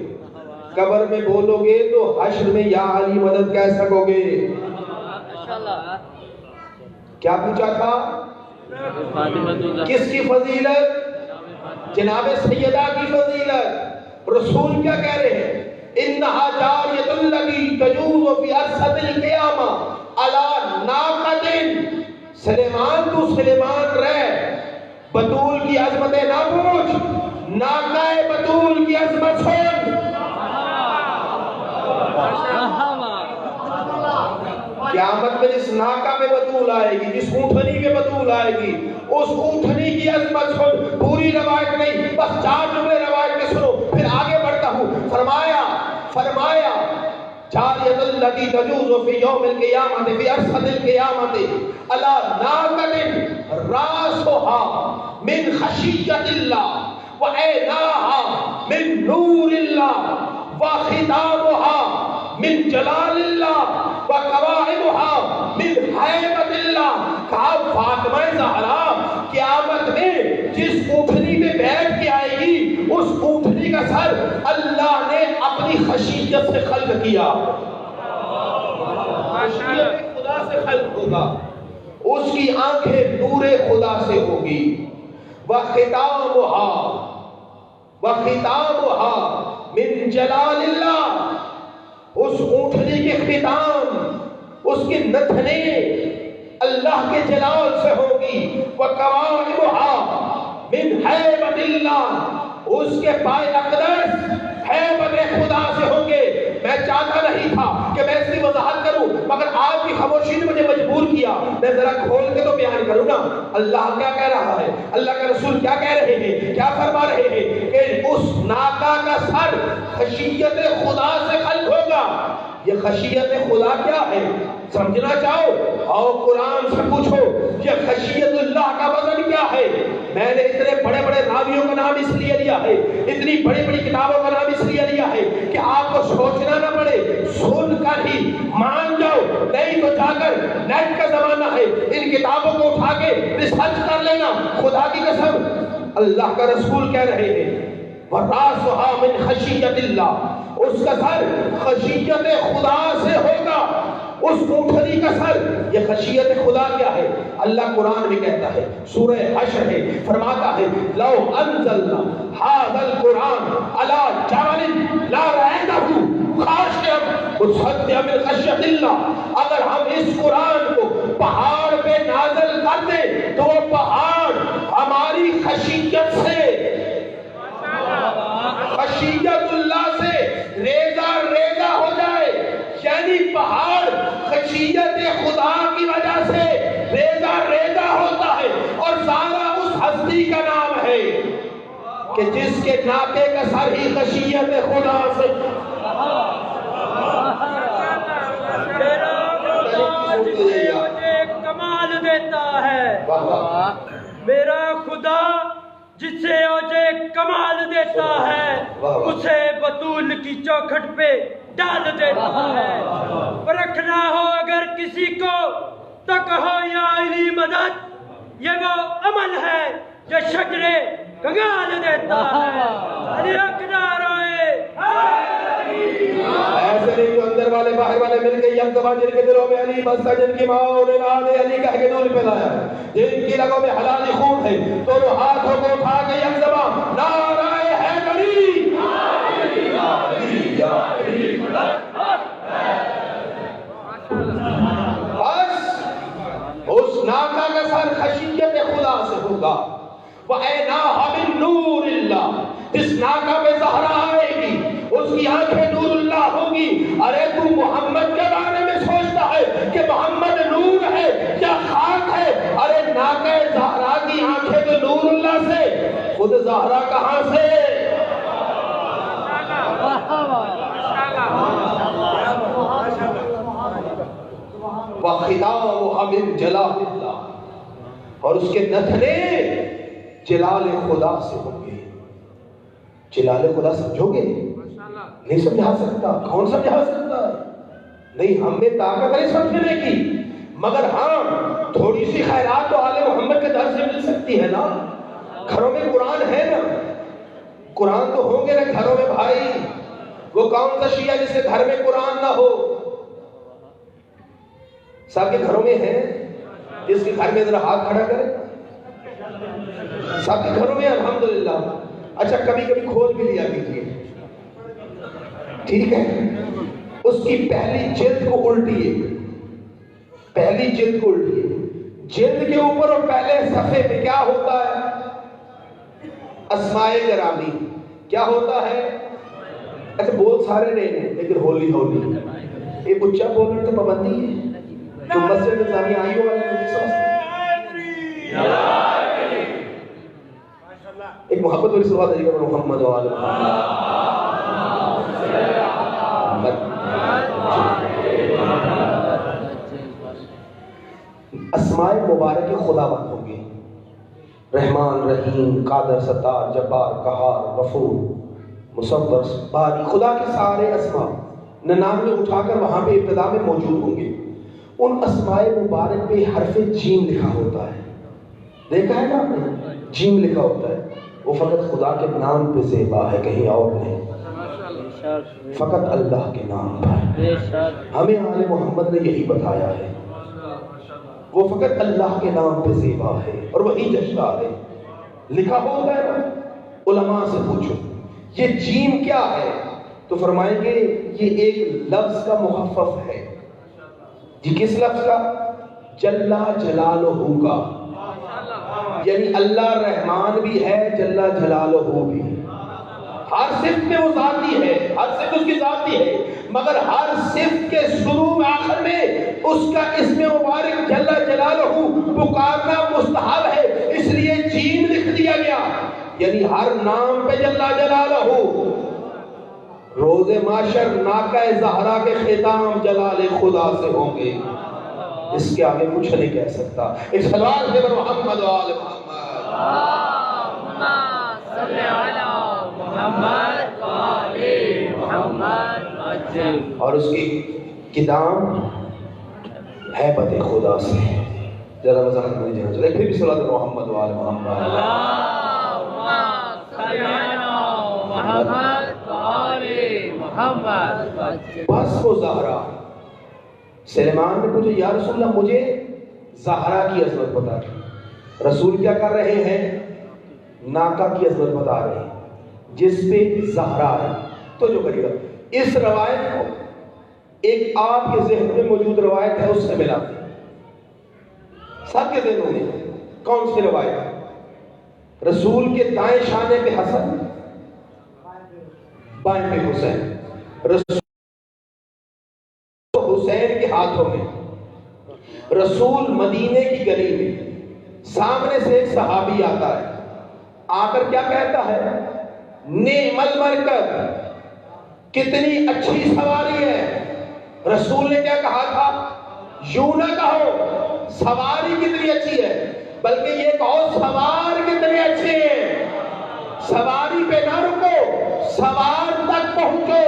قبر میں بولو گے تو حشر میں یا علی مدد کہہ سکو گے. کیا پوچھا تھا؟ کس کی فضیلت؟ جناب سیدہ کی فضیلت. رسول کیا کہہ رہے ہیں؟ انہا جاریت الذی تجوز فی ارصد القیامہ علی ناقۃ. سلیمان تو سلیمان رہ، بطول کی عظمتیں نہ پوچھ، ناقہ بطول کی عظمت سن. قیامت میں جس ناقہ میں بطول آئے گی، جس اونٹنی میں بطول آئے گی، اس اونٹنی کی عظمت سن. پوری روایت نہیں، بس 4 جملے روایت میں سنو، پھر آگے بڑھتا ہوں. فرمایا جاریت الذی تجوز فی یوم القیامت فی ارصد القیامت علی ناقۃ راسها من خشیۃ اللہ وعیناها من نور اللہ وختامها من جلال اللہ وقواعدها من حیبت اللہ. کہا فاطمہ زہرا قیامت میں جس اونٹنی میں بیٹھ کے آئے گی، اس اونٹنی کا سر اللہ نے اپنی خشیت سے خلق کیا. خشیت خدا سے خلق ہوگا، اس کی آنکھیں نور خدا سے ہوگی. وختامها من جلال اللہ، اس اونٹنی کے ختام، اس کے نتھنے اللہ کے جلال سے ہوگی. وقواعدها من حیبت اللہ، اس کے پائے اقدس حیبت خدا سے ہوں گے. میں چاہتا نہیں تھا کہ میں اس کی وضاحت کروں، مگر آپ کی خاموشی نے مجھے مجبور کیا. میں ذرا کھول کے تو بیان کروں نا. اللہ کیا کہہ رہا ہے، اللہ کا رسول کیا کہہ رہے ہیں، کیا فرما رہے ہیں کہ اس ناقہ کا سر خشیت خدا سے خلق ہوگا. یہ خشیت خدا کیا ہے سمجھنا چاہو، اور قرآن سے پوچھو یہ خشیت اللہ کا وزن کیا ہے. میں نے اتنے بڑے بڑے راویوں کا نام اس لیے لیا ہے، اتنی بڑی بڑی کتابوں کا نام اس لیے لیا ہے کہ آپ کو سوچنا نہ پڑے، سن کر ہی مان جاؤ. نہیں تو جا کر نیٹ کا زمانہ ہے، ان کتابوں کو اٹھا کے ریسرچ کر لینا. خدا کی قسم اللہ کا رسول کہہ رہے ہیں وَرَاسُهَا مِنْ خَشِيَّةِ اللَّهِ، اس کا سر خشیت خدا سے ہوگا. اس اونٹنی کا سر، یہ خشیت خدا کیا ہے؟ اللہ قرآن میں کہتا ہے، سورہ حشر ہے، فرماتا ہے لو انزلنا هذا القرآن على جبل لرأيته خاشعا متصدعا من خشیۃ اللہ. اگر ہم اس قرآن کو پہاڑ پہ نازل کر دیں تو وہ پہاڑ ہماری خشیت سے، خشیت اللہ سے ریزہ ریزہ ہو جائے. یعنی پہاڑ خشیت خدا کی وجہ سے ریزہ ریزہ ہوتا ہے، اور سارا اس ہستی کا نام ہے. کہ جس کے ناکے کا سر ہی خشیت خدا سے کمال دیتا ہے، میرا خدا جسے اوجے کمال دیتا ہے اسے بطول کی چوکھٹ پہ ڈال دیتا ہے۔ پرکھنا ہو اگر کسی کو تو کہو یا علی مدد، یہ وہ عمل ہے جو شجرے کنگال دیتا ہے۔ علی اقدار ہوئے ایسے نہیں جو اندر والے باہر والے مل کے یک زبان جن کے دلوں میں علی بستا، جن کی ماں نے نام علی کہہ کے نور پہ لایا، جن کی رگوں میں حلالی خون ہے، دونوں ہاتھوں کو اٹھا کے یک زبان نعرہ حیدری یا علی یا علی۔ بس اس ناکا کا سر خشیت خدا سے ہوگا، وَأَيْنَاهَ مِن نُورِ اللَّهِ، جس ناکا پہ زہرا آئے گی اس کی آنکھیں نور اللہ ہوگی۔ ارے تو محمد کے بارے میں سوچتا ہے کہ محمد نور ہے یا خاک ہے؟ ارے ناکا زہرا کی آنکھیں تو نور اللہ سے، خود زہرا کہاں سے؟ وَخِدَاؤُهَا مِن جَلَالِ اللَّهِ، اور اس کے نتھنے جلال خدا سے ہوں گے۔ جلال خدا سمجھو گے؟ نہیں سمجھا سکتا۔ کون سمجھا سکتا؟ نہیں، ہم نے طاقت نہیں سمجھنے کی، مگر ہاں تھوڑی سی خیرات تو آل محمد کے در سے مل سکتی ہے نا۔ گھروں میں قرآن ہے نا، قرآن تو ہوں گے نا گھروں میں بھائی۔ وہ کون سا شیعہ جس کے گھر میں قرآن نہ ہو؟ سب کے گھروں میں ہے؟ جس کے گھر میں ذرا ہاتھ کھڑا کرے۔ سب کے گھروں میں الحمدللہ۔ اچھا کبھی کبھی کھول بھی لیا کیجیے، ٹھیک ہے؟ اس کی پہلی جلد کو الٹیے، پہلی جلد کو الٹیے، جلد کے اوپر اور پہلے صفحے میں کیا ہوتا ہے؟ اسماء گرامی۔ کیا ہوتا ہے؟ اچھا بول سارے نہیں ہیں لیکن ہولی ہولی ایک اچھا بولنے تو پابندی ہے۔ جو مسجد نظامی آئی ہو ایک محبت والی صلوات علیہ محمد و آل محمد۔ اسماء مبارک خدا بند ہوں گے، رحمان، رحیم، قادر، ستار، جبار، قہار، غفور، مصور، باری، خدا کے سارے اسماء 99 اٹھا کر وہاں پہ ابتدا میں موجود ہوں گے۔ ان اسماء مبارک پہ حرف جیم لکھا ہوتا ہے، دیکھا ہے نا آپ نے؟ جیم لکھا ہوتا ہے، وہ فقط خدا کے نام پہ زیبا ہے، کہیں اور نہیں، فقط اللہ کے نام پر۔ ہمیں آل محمد نے یہی بتایا ہے، وہ فقط اللہ کے نام پہ زیبا ہے اور وہی جشا ہے۔ لکھا ہوتا ہے نا، علماء سے پوچھو یہ جیم کیا ہے تو فرمائیں گے یہ ایک لفظ کا مخفف ہے۔ جی کس لفظ کا؟ جلا جلالہ کا، یعنی اللہ رحمان بھی ہے، جلا جلالہ بھی۔ ہر صفت میں وہ ذاتی ہے، ہر صفت اس کی ذاتی ہے، مگر ہر صفت کے شروع میں آخر میں اس کا اسم مبارک جلا جلالہ پکارنا مستحب ہے، اس لیے جیم لکھ دیا گیا، یعنی ہر نام پہ جلا جلالہ۔ روز معاشر ناکہ زہرا کے ختام جلال خدا سے ہوں گے، اس کے آگے کچھ نہیں کہہ سکتا۔ ایک سلوات ہے محمد و آل محمد، اللہم صلی علی محمد و آل محمد۔ اور اس کی کتاب ہیبت خدا سے ذرا وضاحت نہیں جانا چاہیے، پھر بھی صلوات محمد و آل محمد، اللہم صلی علی محمد و آل محمد۔ بس وہ زہرا، سلیمان نے پوچھا یا رسول اللہ مجھے زہرا کی عظمت بتا دیں۔ رسول کیا کر رہے ہیں؟ ناکا کی عظمت بتا رہے ہیں جس پہ زہرا ہے۔ تو جو کریے گا اس روایت کو ایک آپ کے ذہن میں موجود روایت ہے اس سے ملا دیں، سب کے ذہنوں میں کون سی روایت ہے؟ رسول کے دائیں شانے پہ حسن، بائیں پہ حسین، رسول حسین کے ہاتھوں میں، رسول مدینے کی گلی میں، سامنے سے ایک صحابی آتا ہے، آ کر کیا کہتا ہے؟ نعم المرکب، کتنی اچھی سواری ہے۔ رسول نے کیا کہا تھا؟ یوں نہ کہو سواری کتنی اچھی ہے، بلکہ یہ کہو سوار کتنے اچھے ہیں۔ سواری پہ نہ رکو، سوار تک پہنچو،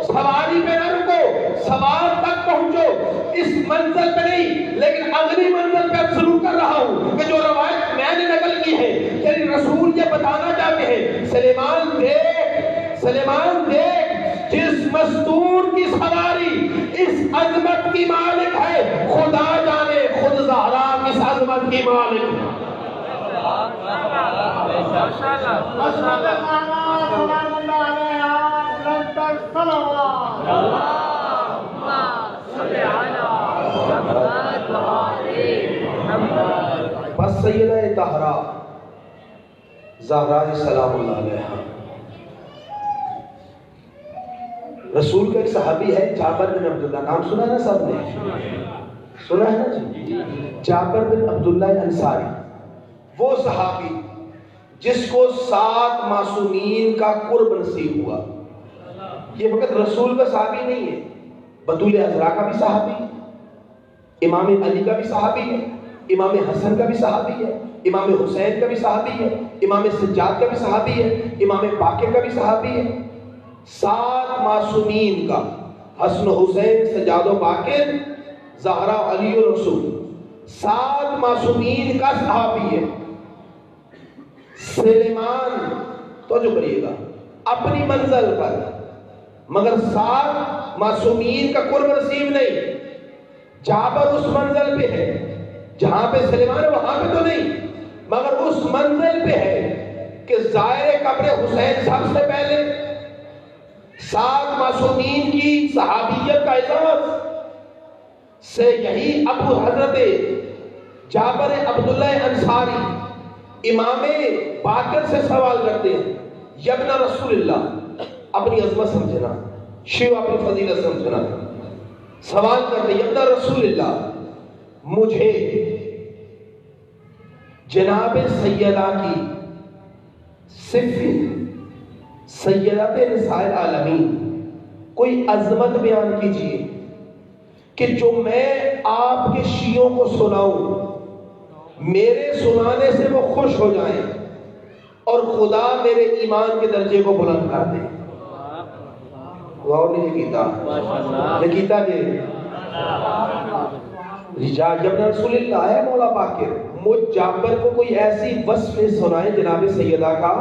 سواری پہ نہ رکو، سوار تک پہنچو۔ اس منزل پہ نہیں لیکن اگلی منزل پہ ضرور کر رہا ہوں کہ جو روایت میں نے نقل کی ہے، یعنی رسول یہ بتانا چاہتے ہیں سلیمان دیکھ جس مستور کی سواری اس عظمت کی مالک ہے، خدا جانے خود زہرا کس عظمت کی مالک ہے۔ بس سیدہ طہرا زہرا سلام اللہ علیہا، رسول کا ایک صحابی ہے جابر بن عبداللہ، نام سنا ہے نا سب نے؟ سنا ہے نا جی؟ جابر بن عبداللہ انصاری، وہ صحابی جس کو 7 معصومین کا قرب نصیب ہوا۔ یہ فقط رسول کا صحابی نہیں ہے، بطول عذرا کا بھی صحابی ہے، امام علی کا بھی صحابی ہے، امام حسن کا بھی صحابی ہے، امام حسین کا بھی صحابی ہے، امام سجاد کا بھی صحابی ہے، امام باقر کا بھی صحابی ہے۔ 7 معصومین کا، حسن و حسین، سجاد و باقر، زہرا، علی و رسول، 7 معصومین کا صحابی ہے۔ سلیمان توجہ کریے گا اپنی منزل پر، مگر 7 معصومین کا قرب نصیب نہیں۔ جابر اس منزل پہ ہے جہاں پہ سلیمان ہے، وہاں پہ تو نہیں، مگر اس منزل پہ ہے کہ زائر قبر حسین سب سے پہلے 7 معصومین کی صحابیت کا اعزاز سے یہی ابو حضرت جابر عبداللہ انصاری امام باقر سے سوال کرتے ہیں، یبن رسول اللہ، اپنی عظمت سمجھنا، شیو اپنی فضیلت سمجھنا، سوال کرتے ہیں یبن رسول اللہ، مجھے جناب سیدہ کی صفت سیدات نساء العالمین کوئی عظمت بیان کیجئے کہ جو میں آپ کے شیعوں کو سناؤں، میرے سنانے سے وہ خوش ہو جائیں اور خدا میرے ایمان کے درجے کو بلند کر دے۔ غور نہیں کیتا کہ جب رسول اللہ ہے مولا باقر، مجھ جابر کو کوئی ایسی وصف سنائے جناب سیدہ کا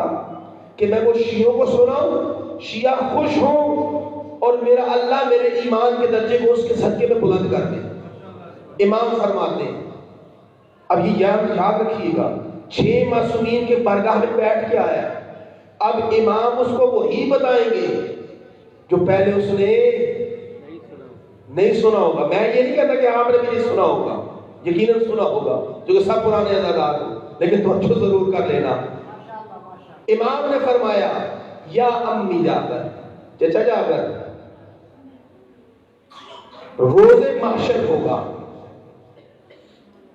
کہ میں وہ شیعوں کو سناؤں، شیعہ خوش ہوں اور میرا اللہ میرے ایمان کے درجے کو اس کے صدقے میں بلند کر دے۔ امام فرماتے ہیں، اب یہ یاد رکھیے گا، 6 معصومین کے بارگاہ میں بیٹھ کے آیا، اب امام اس کو وہی بتائیں گے جو پہلے اس نے نہیں سنا ہوگا۔ میں یہ نہیں کہتا کہ آپ نے بھی نہیں سنا ہوگا، یقیناً سنا ہوگا، جو کہ سب پرانے عزادار ہو، لیکن توجہ ضرور کر لینا۔ امام نے فرمایا، یا امی جابر، چچا جابر، روز محشر ہوگا،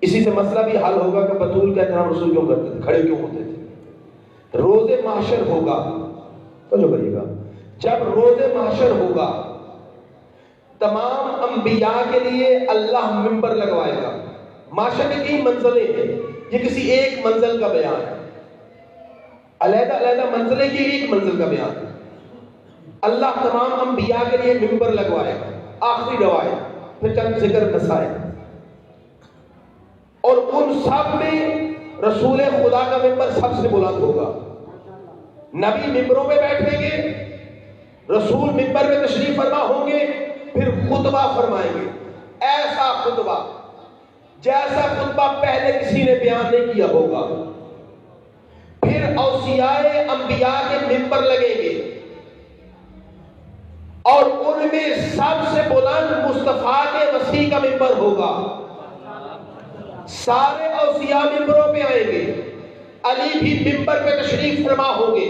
اسی سے مسئلہ بھی حل ہوگا کہ بطول کا احترام رسول کیوں کرتے تھے، کھڑے کیوں ہوتے تھے۔ روز محشر ہوگا، توجہ کریے گا، جب روز محشر ہوگا تمام انبیاء کے لیے اللہ منبر لگوائے گا۔ معاشر میں کئی منزلیں ہیں، یہ کسی ایک منزل کا بیان ہے، علیحدہ علیحدہ منزلیں کی ایک منزل کا بیان ہے۔ اللہ تمام انبیاء کے لیے منبر لگوائے گا، آخری روایت، پھر چند ذکر نسائے، اور ان سب میں رسول خدا کا منبر سب سے بلند ہوگا۔ نبی منبروں پہ بیٹھیں گے، رسول منبر میں تشریف فرما ہوں گے، پھر خطبہ فرمائیں گے، ایسا خطبہ جیسا خطبہ پہلے کسی نے بیان نہیں کیا ہوگا۔ پھر اوصیاء انبیاء کے منبر لگیں گے اور ان میں سب سے بلند مصطفیٰ کے مسیح کا منبر ہوگا۔ سارے اوصیاء منبروں پہ آئیں گے، علی بھی منبر پہ تشریف فرما ہوں گے،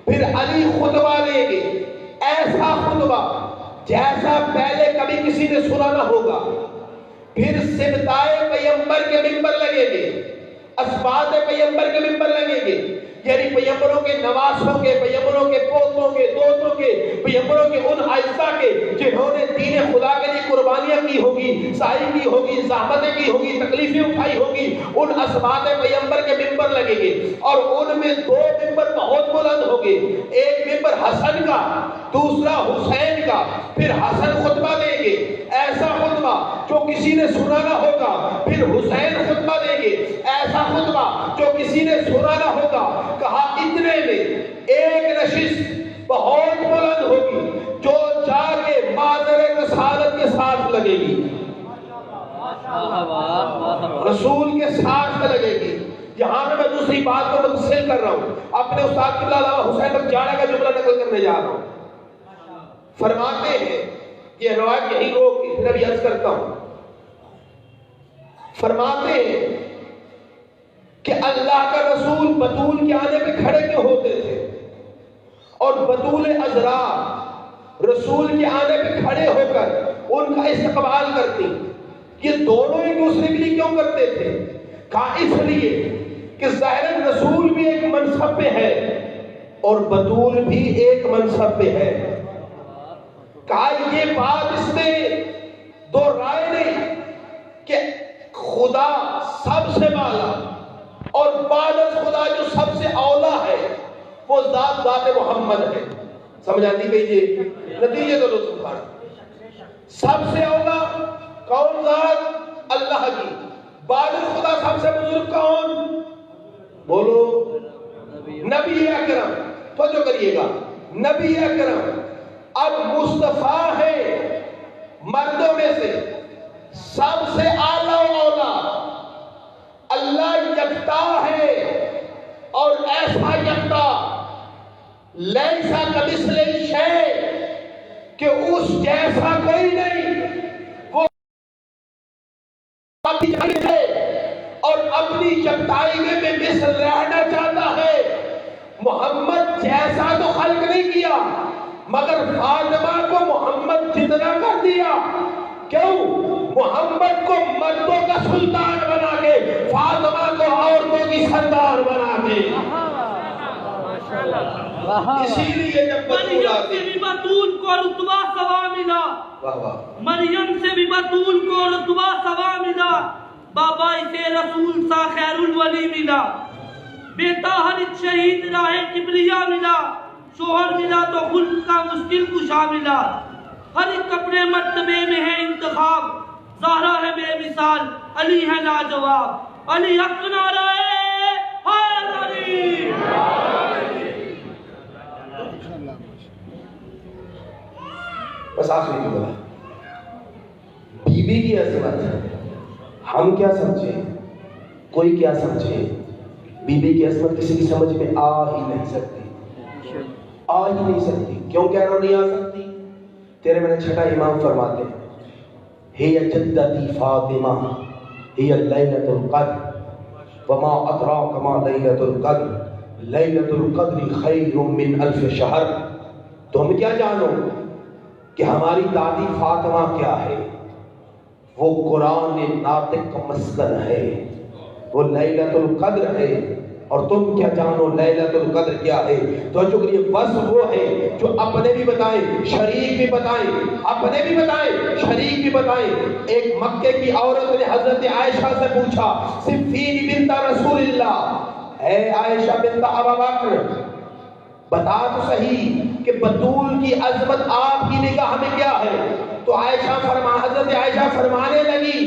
پھر علی خطبہ لیں گے، ایسا خطبہ جیسا پہلے کبھی کسی نے سنا نہ ہوگا۔ پھر سبتائے پیغمبر کے منبر لگیں گے، اسباط پیغمبر کے منبر لگیں گے، یعنی پیغمبروں کے نواسوں کے، پیغمبروں کے پوتوں کے، دوتوں کے، پیغمبروں کے ان اعزاء کے جنہوں نے دین خدا کے لیے قربانیاں کی ہوگی، سعی کی ہوگی، زحمتیں کی ہوگی، تکلیفیں اٹھائی ہوگی، ان اسباط پیغمبر کے ممبر لگیں گے اور ان میں 2 ممبر بہت بلند ہوں گے، ایک ممبر حسن کا، دوسرا حسین کا، پھر حسن خطبہ دیں گے، ایسا خطبہ جو کسی نے سنا نہ ہوگا، پھر حسین خطبہ دیں گے، ایسا خطبہ جو کسی نے سنا نہ ہوگا۔ کہا اتنے میں ایک نشست بہت بلند ہوگی جو جا کے مادر رسالت کے ساتھ لگے گی، رسول کے ساتھ لگے گی۔ یہاں میں دوسری بات کو متصل کر رہا ہوں، اپنے استاد قبلہ علامہ حسین بخش جاڑا کا جملہ نقل کرنے جا رہا ہوں۔ فرماتے ہیں، یہ روایت یہی روک کے پھر ابھی عرض کرتا ہوں، فرماتے ہیں کہ اللہ کا رسول بطول کے آنے پہ کھڑے کیوں ہوتے تھے اور بطول عذرا رسول کے آنے پہ کھڑے ہو کر ان کا استقبال کرتی، یہ دونوں ایک دوسرے کے لیے کیوں کرتے تھے؟ کہا اس لیے کہ ظاہر رسول بھی ایک منصب پہ ہے اور بطول بھی ایک منصب پہ ہے۔ کہا یہ بات اس میں دو رائے نہیں کہ خدا سب سے بالا اور بعد از خدا جو سب سے اولا ہے وہ ذات محمد ہے۔ سمجھ آتی گئی یہ نتیجے تو لطف اٹھانا، سب سے اولا کون ذات؟ اللہ کی، بعد از خدا سب سے بزرگ کون؟ بولو نبی اکرم۔ توجہ کریے گا، نبی اکرم اب مصطفیٰ ہے مردوں میں سے سب سے اعلیٰ و اولا، اللہ یکتا ہے اور ایسا یکتا لیسا کمثلہ شیء کہ اس جیسا کوئی نہیں، وہ ہے اور اپنی یکتائی میں بے مثل رہنا چاہتا ہے۔ محمد جیسا تو خلق نہیں کیا مگر فاطمہ کو محمد جتنا کر دیا۔ کیوں؟ محمد کو مردوں کا سلطان بنا کے فاطمہ کو عورتوں کی سردار بنا کے۔ اسی لیے جب مریم سے بھی بطول کو رتبہ سوا ملا، مریم سے بھی بطول کو رتبہ سوا ملا، بابا اسے رسول سا خیر الولی ملا، بیٹا ہر ایک شہید راہ کبریا ملا، شوہر ملا تو خلق کا مشکل کشا ملا، ہر ایک اپنے مرتبے میں ہے انتخاب، زہرا ہے بے مثال، علی ہے لاجواب، علی حق نعرہ حیدری۔ بس آخری جملہ، بی بی کی عظمت ہم کیا سمجھیں، کوئی کیا سمجھے، بی بی کی عظمت کسی کی سمجھ میں آ ہی نہیں سکتی، آ ہی نہیں سکتی۔ کیوں کہہ رہا نہیں آ سکتی؟ تیرے میں نے چھٹا امام فرماتے ہیں، ہی جدتی فاطمہ ہی لیلۃ القدر وما ادراک ما لیلۃ القدر لیلۃ القدر خیر من الف شہر۔ تم کیا جانو کہ ہماری دادی فاطمہ کیا ہے؟ وہ قرآن ناطق کا مسکن ہے، وہ لیلۃ القدر ہے۔ اور تم کیا جانو لیلۃ القدر کیا ہے؟ تو چکر یہ وصف وہ ہے جو اپنے بھی بتائیں شریک بھی بتائیں، اپنے بھی بتائیں شریک بھی بتائیں۔ ایک مکے کی عورت نے حضرت عائشہ سے پوچھا، صفین بنت رسول اللہ، اے عائشہ بنت ابوبکر بتا تو صحیح کہ بطول کی عظمت آپ کی نگاہ میں کیا ہے؟ تو حضرت عائشہ فرمانے لگی،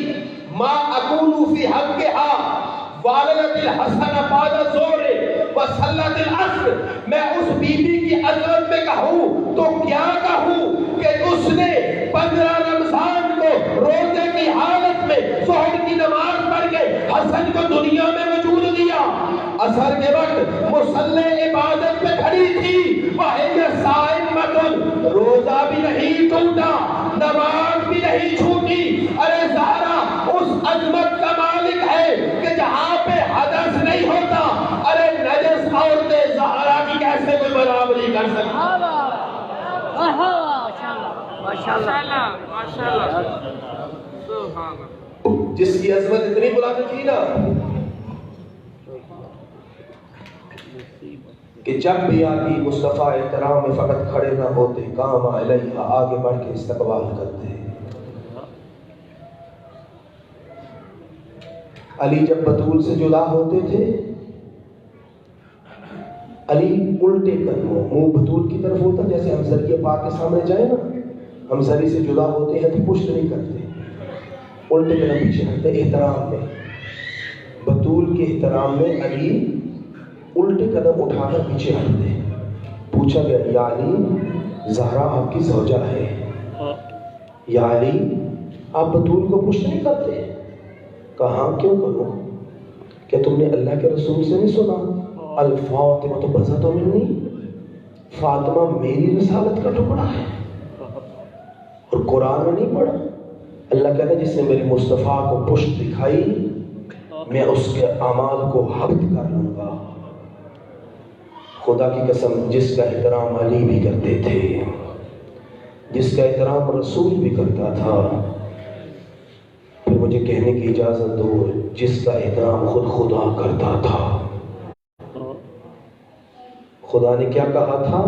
ما اقول فی حقها والدت الحسن بعد الظہر وصلت العصر، میں اس بی بی کی عظمت میں کہوں تو کیا کہوں کہ اس نے 15 رمضان کو روزے کی حالت میں ظہر کی نماز پڑھ کے حسن کو دنیا میں وجود دیا، عصر کے وقت مصلی عبادت پہ کھڑی تھی، وَهِيَ صَائِمَةٌ، روزہ بھی نہیں ٹوٹا، نماز بھی نہیں چھوٹی۔ ارے زہرا اس عظمت کا مالک ہے کہ جہاں پہ حدث نہیں ہوتا، ارے نجس عورتیں زہرا کی کیسے کوئی برابری کر سکتی؟ جس کی عظمت اتنی بلند تھی نا، کہ جب بھی آتی مصطفیٰ احترام میں فقط کھڑے نہ ہوتے، کام علیہ آگے بڑھ کے استقبال کرتے۔ علی جب بطول سے جدا ہوتے تھے، علی الٹے قدموں منہ بطول کی طرف ہوتا، جیسے ہم ذریعہ پاک کے سامنے جائیں نا، ہم ذریعے سے جدا ہوتے ہیں تو پشت نہیں کرتے، الٹے قدم پیچھے ہٹتے احترام میں۔ بطول کے احترام میں علی الٹے قدم اٹھا کر پیچھے ہٹتے۔ پوچھا گیا یا علی زہرا آپ کی زوجہ ہے، یا علی آپ بطول کو پشت نہیں کرتے؟ کہاں کیوں کروں؟ کیا تم نے اللہ کے رسول سے نہیں سنا الفاطمہ بزۃ منی، فاطمہ میری رسالت کا ٹکڑا ہے؟ اور قرآن میں نہیں پڑھا اللہ کہتا ہے جس نے میرے مصطفیٰ کو پشت دکھائی میں اس کے اعمال کو حبط کر لوں گا۔ خدا کی قسم جس کا احترام علی بھی کرتے تھے، جس کا احترام رسول بھی کرتا تھا، پھر مجھے کہنے کی اجازت دو جس کا احترام خود خدا کرتا تھا۔ خدا نے کیا کہا تھا؟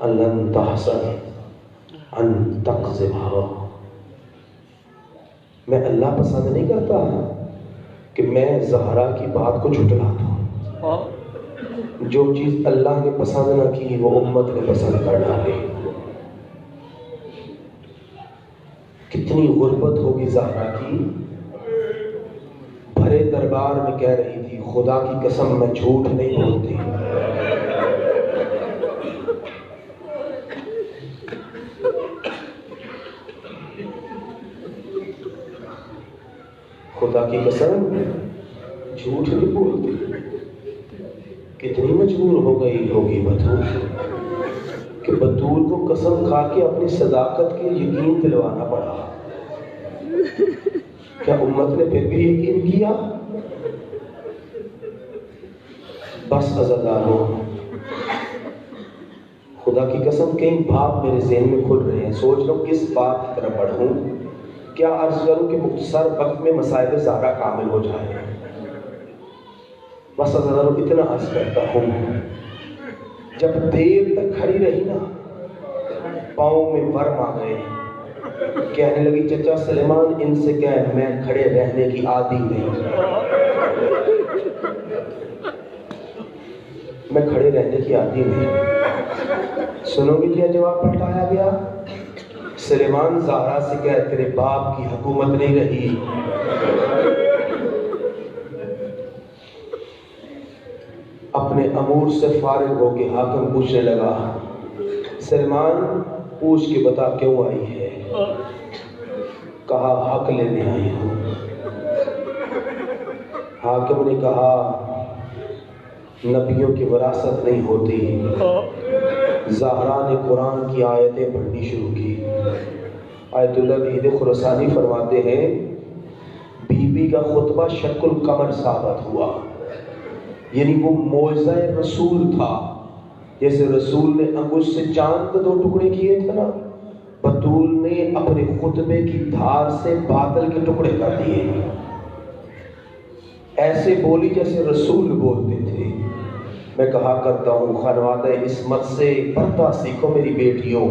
لن تحسن ان تقذفھا، میں اللہ پسند نہیں کرتا کہ میں زہرا کی بات کو جھٹلا دوں۔ جو چیز اللہ نے پسند نہ کی وہ امت نے پسند کر ڈالی۔ کتنی غربت ہوگی زہرا کی، بھرے دربار میں کہہ رہی تھی خدا کی قسم میں جھوٹ نہیں بولتی۔ خدا کی قسم جھوٹ نہیں بولتی۔ کتنی مجبور ہو گئی ہوگی بطول کہ بطول کو قسم کھا کے اپنی صداقت کے یقین دلوانا پڑا۔ کیا امت نے پھر بھی یقین کیا؟ بس عزاداروں، خدا کی قسم کئی باب میرے ذہن میں کھل رہے ہیں، سوچ رہا ہوں کس بات کی طرف بڑھوں، کیا عرض کروں کہ مختصر وقت میں مسائل زہرا کامل ہو جائے۔ بس عزاداروں اتنا عرض کرتا ہوں، جب دیر تک کھڑی رہی نا پاؤں میں ورم آ گئے، کہنے لگی چچا سلیمان ان سے کہہ میں کھڑے رہنے کی عادی نہیں، میں کھڑے رہنے کی عادی نہیں۔ سنو گے کیا جواب پلٹایا گیا؟ سلیمان زہرا سے کہہ تیرے باپ کی حکومت نہیں رہی۔ اپنے امور سے فارغ ہو کے حاکم پوچھنے لگا سلیمان پوچھ کے بتا کیوں آئی ہے؟ کہا حق لینے آئی ہوں۔ حاکم نے کہا نبیوں کی وراثت نہیں ہوتی۔ زہرا نے قرآن کی آیتیں پڑھنی شروع کی۔ آیت اللہ وحید خراسانی فرماتے ہیں بی بی کا خطبہ شق القمر ثابت ہوا، یعنی وہ معجزہ رسول تھا۔ جیسے رسول نے انگشت سے چاند کے 2 ٹکڑے کیے تھے نا، بطول نے اپنے خطبے کی دھار سے بادل کے ٹکڑے کر دیے۔ ایسے بولی جیسے رسول بولتے تھے۔ میں کہا کرتا ہوں خانوادہ عصمت سے پردہ سیکھو میری بیٹیوں،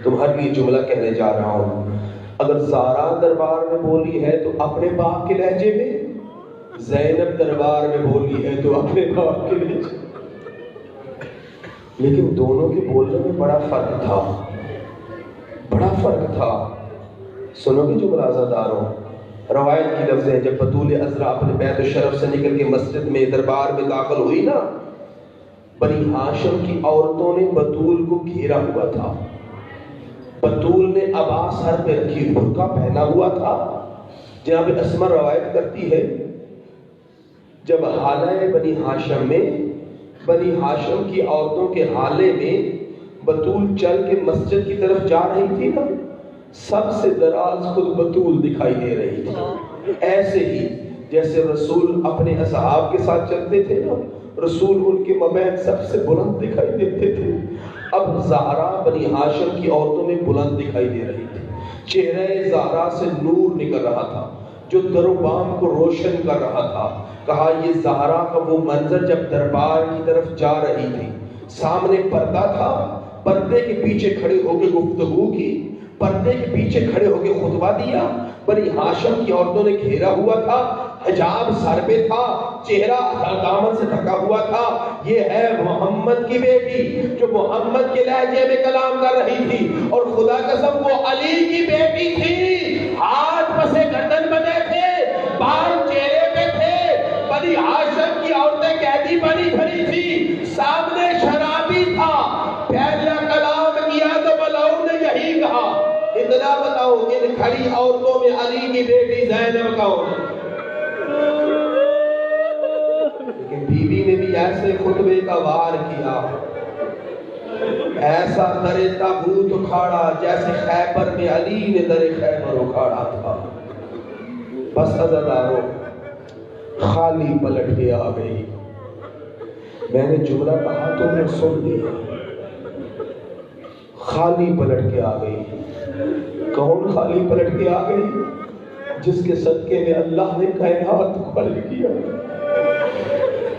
تمہارے لیے جملہ کہنے جا رہا ہوں۔ اگر زہرا دربار میں بولی ہے تو اپنے باپ کے لہجے میں، زینب دربار میں بولی ہے تو اپنے باپ کے لہجے میں، لیکن دونوں کے بولنے میں بڑا فرق تھا، بڑا فرق تھا۔ سنو گے جملہ عزاداروں، روایت کی لفظ ہے جب بطول عذرا اپنے بیت الشرف سے نکل کے مسجد میں دربار میں داخل ہوئی نا، بنی ہاشم کی عورتوں نے بطول کو گھیرا ہوا تھا۔ بطول نے عبا سر پہ رکھی، برقع پہنا ہوا تھا۔ جناب اسما روایت کرتی ہے جب حالہ بنی ہاشم میں، بنی ہاشم کی عورتوں کے حالے میں بطول چل کے مسجد کی طرف جا رہی تھی نا، سب سے دراز خود بطول دکھائی دے رہی تھی۔ ایسے ہی جیسے رسول اپنے اصحاب کے ساتھ چلتے تھے نا، رسول ان کے مابین سب سے بلند دکھائی دیتے تھے۔ اب زہرا بنی ہاشم کی عورتوں میں بلند دکھائی دے رہی تھی۔ چہرہ زہرا سے نور نکل رہا تھا جو در و بام کو روشن کر رہا تھا۔ کہا یہ زہرا کا وہ منظر جب دربار کی طرف جا رہی تھی، سامنے پردہ تھا، پردے کے پیچھے کھڑے ہو کے گفتگو کی، پردے کے پیچھے کھڑے ہو کے خطبہ دیا، بنی ہاشم کی عورتوں نے گھیرا ہوا تھا، حجاب سر پہ تھا، چہرہ دامن سے ڈھکا ہوا تھا، یہ ہے محمد کی بیٹی جو محمد کے لہجے میں کلام کر رہی تھی، اور خدا قسم وہ علی کی بیٹی تھی، ہاتھ پسے گردن بنے تھے، بال چہرے پہ تھے، بنی ہاشم کی عورتیں قیدی بنی کھڑی تھی، سامنے شرابی تھا، پہلا کلام کیا تو ملعون نے یہی کہا، اتنا بتاؤ ان کھڑی عورتوں میں علی کی بیٹی زینب کون ہے؟ لیکن بی بی نے بھی ایسے خطبے کا وار کیا، ایسا در تابوت اکھاڑا جیسے خیبر میں علی نے در خیبر اکھاڑا تھا۔ بس عزادارو خالی پلٹ کے آ گئی، میں نے جملہ کہا تو میں سن لیا، خالی پلٹ کے آ گئی۔ کون خالی پلٹ کے آ گئی؟ جس کے صدقے میں اللہ نے کائنات کو خلق کیا،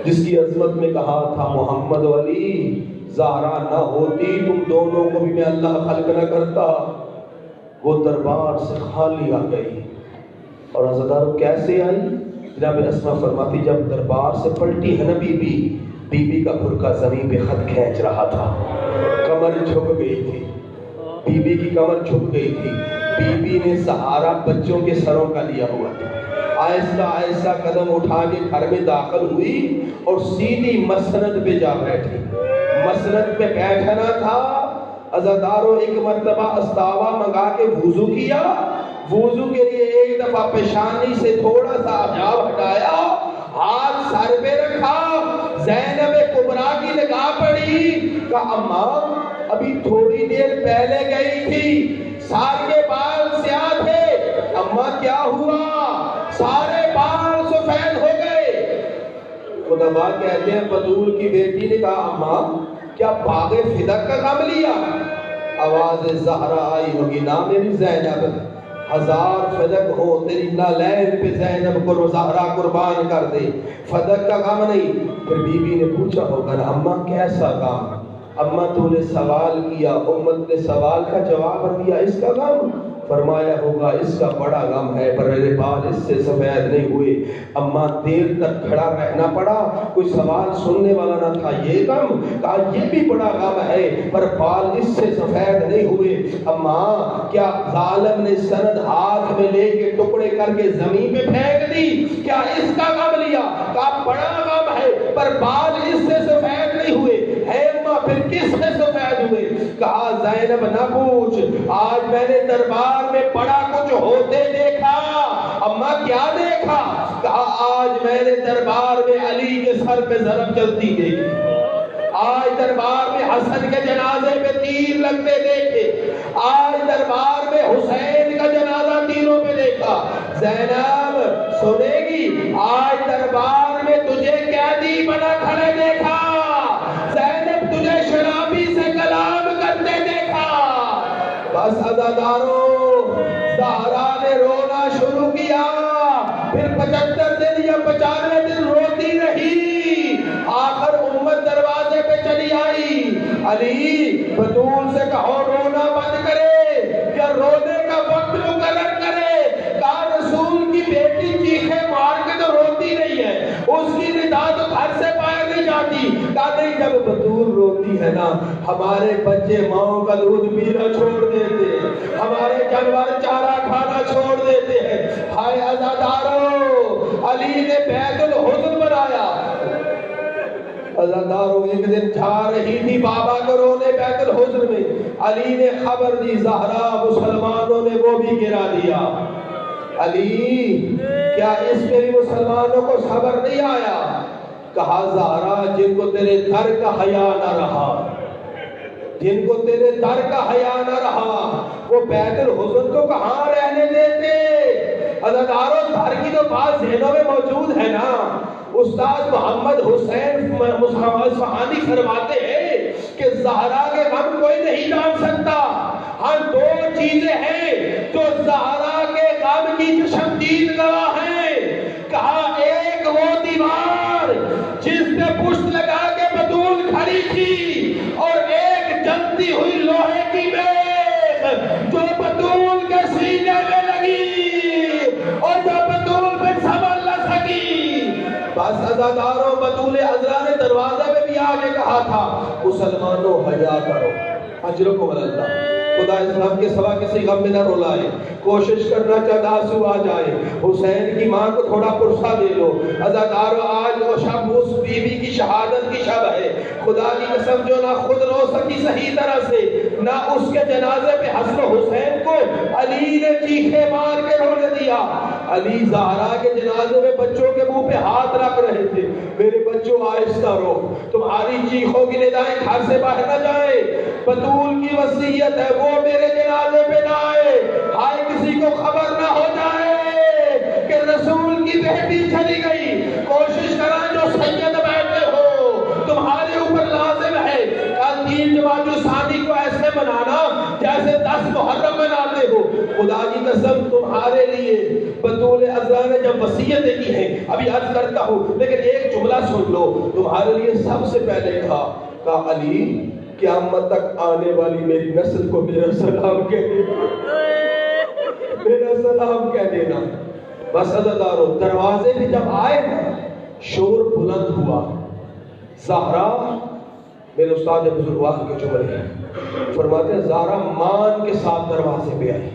جس کی عظمت میں کہا تھا محمد و علی زہرا نہ ہوتی تم دونوں کو بھی میں اللہ خلق نہ کرتا، وہ دربار سے خالی آ گئی۔ اور عزادارو کیسے آئی؟ جناب اسما فرماتی جب دربار سے پلٹی ہے نا بی بی کا برقع زمین پہ خط کھینچ رہا تھا، کمر جھک گئی تھی، بی بی کی کمر جھک گئی تھی، بی بی نے سہارا بچوں کے سروں کا لیا ہوا تھا، آہستہ آہستہ قدم اٹھا کے گھر میں داخل ہوئی اور سیدھی مسند پہ جا بیٹھی۔ مسند پہ بیٹھنا تھا، عزادارو ایک مرتبہ استاوا منگا کے وضو کیا، وضو کے لیے ایک دفعہ پیشانی سے تھوڑا سا حجاب ہٹایا، ہاتھ سر پہ رکھا، زینب کبریٰ کی نگاہ پڑی، کہا اماں ابھی تھوڑی دیر پہلے گئی تھی، سار کے بال سیاہ تھے، اماں کیا ہوا؟ سارے بال سفید ہو گئے۔ خدا کہتے ہیں بطول کی بیٹی نے کہا اماں کیا باغ فدق کا غم لیا؟ آواز زہرا آئی ہوگی نا میری زینب، ہزار فدق ہو تیری نالین پہ زینب کو زہرا قربان کر دے، فدق کا غم نہیں۔ پھر بی بی نے پوچھا ہوگا نا اماں کیسا غم؟ اماں تو نے سوال کیا، امت نے سوال کا جواب دیا، اس کا غم؟ فرمایا ہوگا اس کا بڑا غم ہے پر میرے بال اس سے سفید نہیں ہوئے، اماں دیر تک کھڑا رہنا پڑا، کوئی سوال سننے والا نہ تھا، یہ غم؟ کہا یہ بھی بڑا غم ہے پر بال اس سے سفید نہیں ہوئے۔ اماں کیا ظالم نے سند ہاتھ میں لے کے ٹکڑے کر کے زمین پہ پھینک دی، کیا اس کا غم لیا؟ کہا بڑا غم ہے پر بال اس سے سفید نہیں ہوئے۔ ہے اماں پھر کس سے سفید ہوئے؟ کہا زینب نہ پوچھ، آج میں نے دربار میں بڑا کچھ ہوتے دیکھا۔ اماں کیا دیکھا؟ کہا آج میں نے دربار میں علی کے سر پہ ضرب چلتی دیکھی، آج دربار میں حسن کے جنازے پہ تیر لگتے دیکھے، آج دربار میں حسین کا جنازہ تیروں پہ دیکھا۔ زینب سنے گی، آج دربار میں تجھے قیدی بنا کھڑے دیکھا، زینب تجھے شرابی سے کلام کرتے دیکھا۔ بس عزادارو زہرا نے رونا شروع کیا، پھر 75 دن یا 95 دن روتی رہی، آخر امت دروازے پہ چلی آئی، علی بطول سے کہو رونا بند کرے یا رونے کا وقت مقرر کرے۔ کہا رسول کی بیٹی چیخے مار کے تو روتی نہیں ہے، اس کی ندا تو گھر سے باہر نہیں جاتی۔ کہا نہیں جب بطول روتی ہے نا ہمارے بچے ماں کا دودھ پینا چھوڑ دیتے، ہمارے جانور چارہ کھانا چھوڑ دیتے ہیں۔ ہائے عزادارو علی نے بیت الحزن بنایا۔ عزادارو ایک دن جا رہی تھی بابا کو رونے بیت الحزن میں، علی نے خبر دی زہرا مسلمانوں نے وہ بھی گرا دیا۔ علی کیا اس پہ بھی مسلمانوں کو صبر نہیں آیا؟ کہا زہرا جن کو تیرے در کا حیا نہ رہا، جن کو تیرے در کا حیا نہ رہا وہ بیت الحزن کو کہاں رہنے دیتے؟ عزادارو در کی تو بات ذہنوں میں موجود ہے نا۔ استاد محمد حسین اصفہانی فرماتے ہیں کہ زہرا کے غم کوئی نہیں جان سکتا، ہاں دو چیزیں ہیں جو زہرا کے غم کی چشمدید گواہ ہیں۔ کہا ایک وہ دیوار عزاداروں بطول عذرا نے دروازے میں بھی آگے کہا تھا مسلمانوں حیا کرو، اجرکم اللہ، خدا اسلام کے سوا کسی غم میں نہ رولائے، کوشش کرنا چاہتا آنسو آ جائے، حسین کی ماں کو تھوڑا پرسہ دے لو۔ عزادارو آج وہ شب اس بیوی کی شہادت کی شب ہے، خدا کی قسم جو نہ خود رو سکی صحیح طرح سے، نہ اس کے جنازے پہ حسن حسین کو علی نے چیخے مار کے رونے دیا۔ علی زہرا کے جنازے میں بچوں کے منہ پہ ہاتھ رکھ رہے تھے، میرے بچوں آہستہ رو، تمہاری چیخوں کی ندائیں گھر سے باہر نہ جائیں، بطول کی وصیت ہے وہ میرے جنازے پہ نہ آئے، ہائے کسی کو خبر نہ ہو جائے کہ رسول کی بیٹی چلی گئی۔ کوشش کریں جو سید بیٹھے ہو تمہارے اوپر لازم ہے، کل 3 جمادی الثانی کو ایسے منانا جیسے 10 محرم مناتے ہو۔ خدا کی قسم تمہارے لیے بطول عذرا نے جب وصیتیں کی ہیں، ابھی عرض کرتا ہوں لیکن ایک جملہ سن لو، تمہارے لیے سب سے پہلے کہا علی قیامت تک آنے والی میری نسل کو میرا سلام کہہ دینا، میرا سلام کہہ دینا۔ بس عزادارو دروازے بھی جب آئے شور بلند ہوا، زہرا میرے استاد بزرگوار کے جملے ہیں، فرماتے ہیں زہرا مان کے ساتھ دروازے پہ آئی،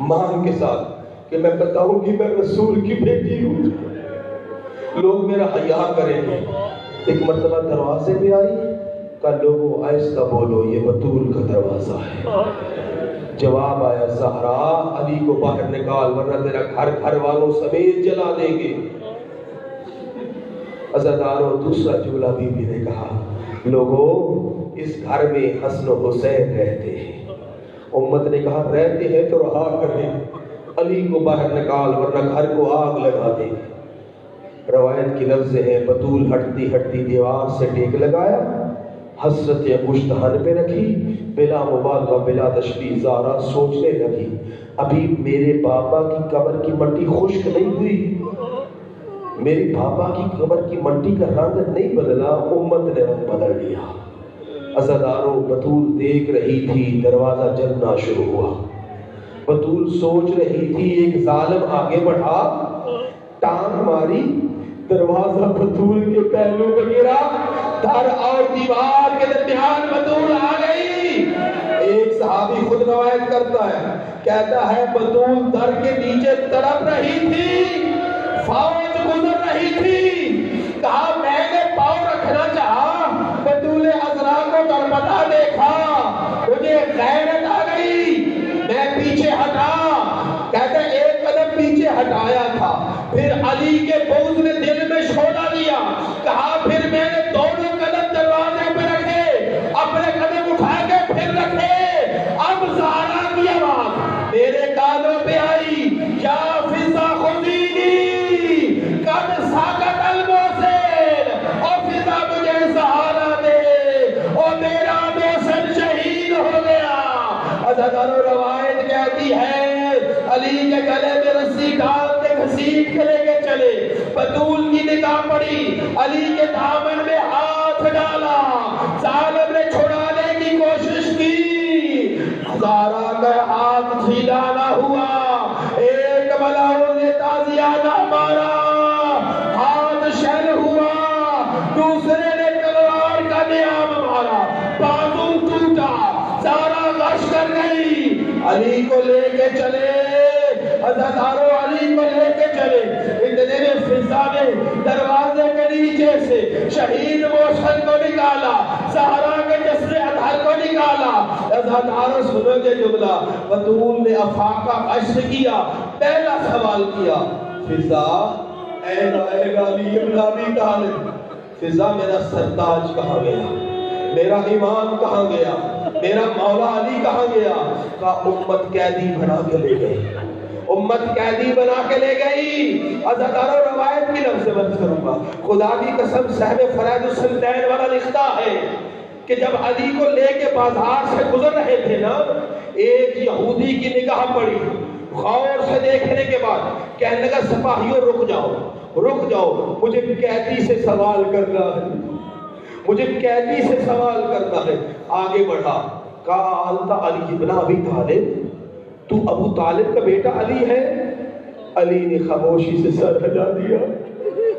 مان کے ساتھ کہ میں بتاؤں گی میں رسول کی بیٹی ہوں، لوگ میرا حیا کریں گے۔ ایک مرتبہ دروازے پہ آئی، کہا لوگوں آہستہ بولو یہ بطول کا دروازہ ہے۔ جواب آیا زہرا علی کو باہر نکال ورنہ تیرا گھر والوں سمیت جلا دیں گے۔ عزاداروں دوسرا جملہ بی بی نے کہا لوگوں اس گھر میں حسن و حسین رہتے ہیں۔ امت نے کہا رہتے ہیں تو رہا کریں، علی کو باہر نکال ورنہ گھر کو آگ لگا دیں گے۔ روایت کی لفظ ہیں بطول ہٹتی ہٹتی دیوار سے ٹیک لگایا، حسرت مشتہن پہ رکھی، بلا مبالغہ بلا تشبیہ زہرا سوچنے لگی ابھی میرے بابا کی قبر کی مٹی خشک نہیں ہوئی، میری بابا کی قبر کی مٹی کا رنگ نہیں بدلا، امت نے رنگ بدل لیا۔ عزاداروں بطول دیکھ رہی تھی دروازہ جلنا شروع ہوا، بطول سوچ رہی تھی ایک ظالم آگے بڑھا، ٹانگ ماری، دروازہ بطول کے پہلو پہ گرا، در اور دیوار کے درمیان بطول آ گئی۔ ایک صحابی خود روایت کرتا ہے، کہتا ہے بطول در کے نیچے تڑپ رہی تھی، فوج گزر رہی تھی، کہا میں نے پاؤں رکھنا چاہا، بطول عذرا کو تڑپتا دیکھا، مجھے غیرت آ گئی، میں پیچھے ہٹا، کہتے ایک قدم پیچھے ہٹایا تھا، پھر علی کے بغض نے دل میں شعلہ دیا، کہا پھر میں نے دونوں قدم دروازے پہ رکھے، اپنے قدم اٹھا کے پھر رکھے، اب زہرا کی آواز میرے کانوں پہ آئی، یا فضا خذینی قد ساقط الموسل، اور فضا مجھے سہارا دے، اور میرا موسل شہید ہو گیا۔ عزاداروں روایت کہتی ہے علی کے گلے میں رسی ڈال کے گھسیٹ کے لے کے چلے، بطول کی نگاہ پڑی، علی کے دامن میں ہاتھ ڈالا، ظالم نے چھڑانے کی کوشش کی، زہرا کا ہاتھ ڈھیلا نہ ہوا، ایک ملاؤں نے تازیانہ مارا، ہاتھ شل ہوا، دوسرے نے تلوار کا نیام مارا، بازو ٹوٹا، زہرا غش کر گئی، علی کو لے کے چلے، عزاداروں علی کو لے کے چلے، اتنے میں فضا نے دروازے کے نیچے سے شہید موشن کو نکالا، زہرا کے جسد اطہر کو نکالا۔ عزاداروں سنو گے جملہ، بطول نے افاقہ عشق کیا، پہلا سوال کیا فضا این آئے گا علی ابن ابی طالب، فضا میرا سرتاج کہاں گیا، میرا امام کہاں گیا، میرا مولا علی کہاں گیا؟ کہا امت قیدی بنا کے لے گئی، امت قیدی بنا کے لے گئی۔ عزاداروں روایت کی لفظ بند کروں گا، خدا کی قسم صاحب فرائض السلطین والا لکھتا ہے کہ جب علی کو لے کے بازار سے گزر رہے تھے نا، ایک یہودی کی نگاہ پڑی، غور سے دیکھنے کے بعد کہنے لگا سپاہیوں رک جاؤ، مجھے قیدی سے سوال کرنا ہے، مجھے قیدی سے سوال کرنا ہے۔ آگے بڑھا، کہا انت علی ابن ابی طالب، تو ابو طالب کا بیٹا علی ہے؟ علی نے خاموشی سے سر ہلا دیا،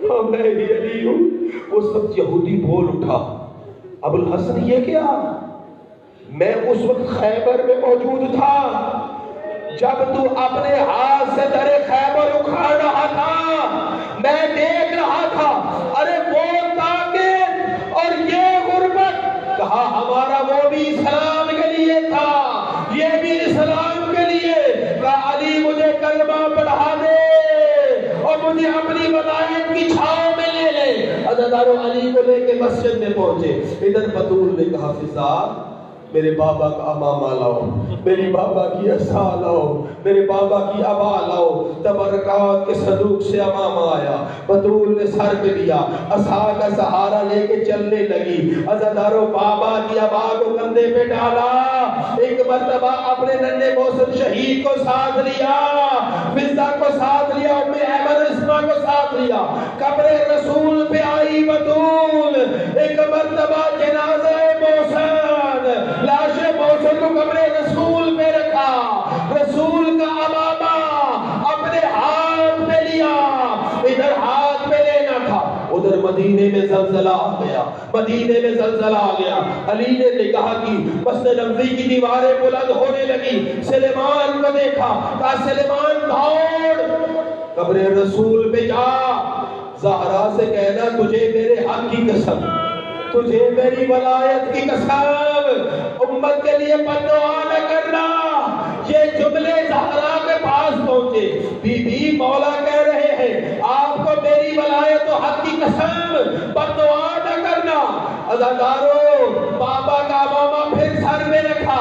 ہاں میں ہی علی ہوں۔ اس وقت یہودی بول اٹھا، ابو الحسن یہ کیا؟ میں اس وقت خیبر میں موجود تھا جب تو اپنے ہاتھ سے در خیبر اکھاڑ رہا تھا، میں دیکھ رہا تھا۔ ارے وہ طاقت اور یہ غربت، کہا ہمارا وہ بھی اسلام کے لیے تھا، یہ بھی اسلام کے لیے۔ کہا علی مجھے کلمہ پڑھا دے اور مجھے اپنی ولایت کی چھاؤں میں لے لے۔ عزادارو علی کو لے کے مسجد میں پہنچے۔ ادھر بطول نے کہا فضا میرے بابا کا امامہ لاؤ، میری بابا کی عصا لاؤ، میرے بابا کی عبا لاؤ۔ تبرکات کے صندوق سے امامہ آیا، بطول نے سر پہ لیا، عصا کا سہارا لے کے چلنے لگی۔ عزادارو بابا کی عبا کو کندھے پہ ڈالا، ایک مرتبہ اپنے ننھے محسن شہید کو ساتھ لیا، فضا کو ساتھ لیا، ام ایمن اسما کو ساتھ لیا۔ قبر رسول پہ آئی بطول، ایک مرتبہ جنازہ محسن، لاش محسن کو قبر رسول پہ رکھا، رسول کا امامہ اپنے ہاتھ میں لیا، ادھر ہاتھ میں لینا تھا، ادھر مدینے میں زلزلہ آ گیا، مدینے میں زلزلہ آ گیا۔ علی نے نگاہ کی، مسجد نبوی کی دیواریں بلند ہونے لگی، سلیمان کو دیکھا، کہا سلیمان دوڑ قبر رسول پہ جا، زہرا سے کہنا تجھے میرے حق کی قسم، تجھے میری ولایت کی قسم، امت کے لیے بد دعا نہ کرنا۔ یہ جملے زہرا کے پاس پہنچے، بی بی مولا کہہ رہے ہیں آپ کو میری ولایت و حق کی قسم، بد دعا نہ کرنا۔ عزادارو بابا کا امامہ پھر سر میں رکھا،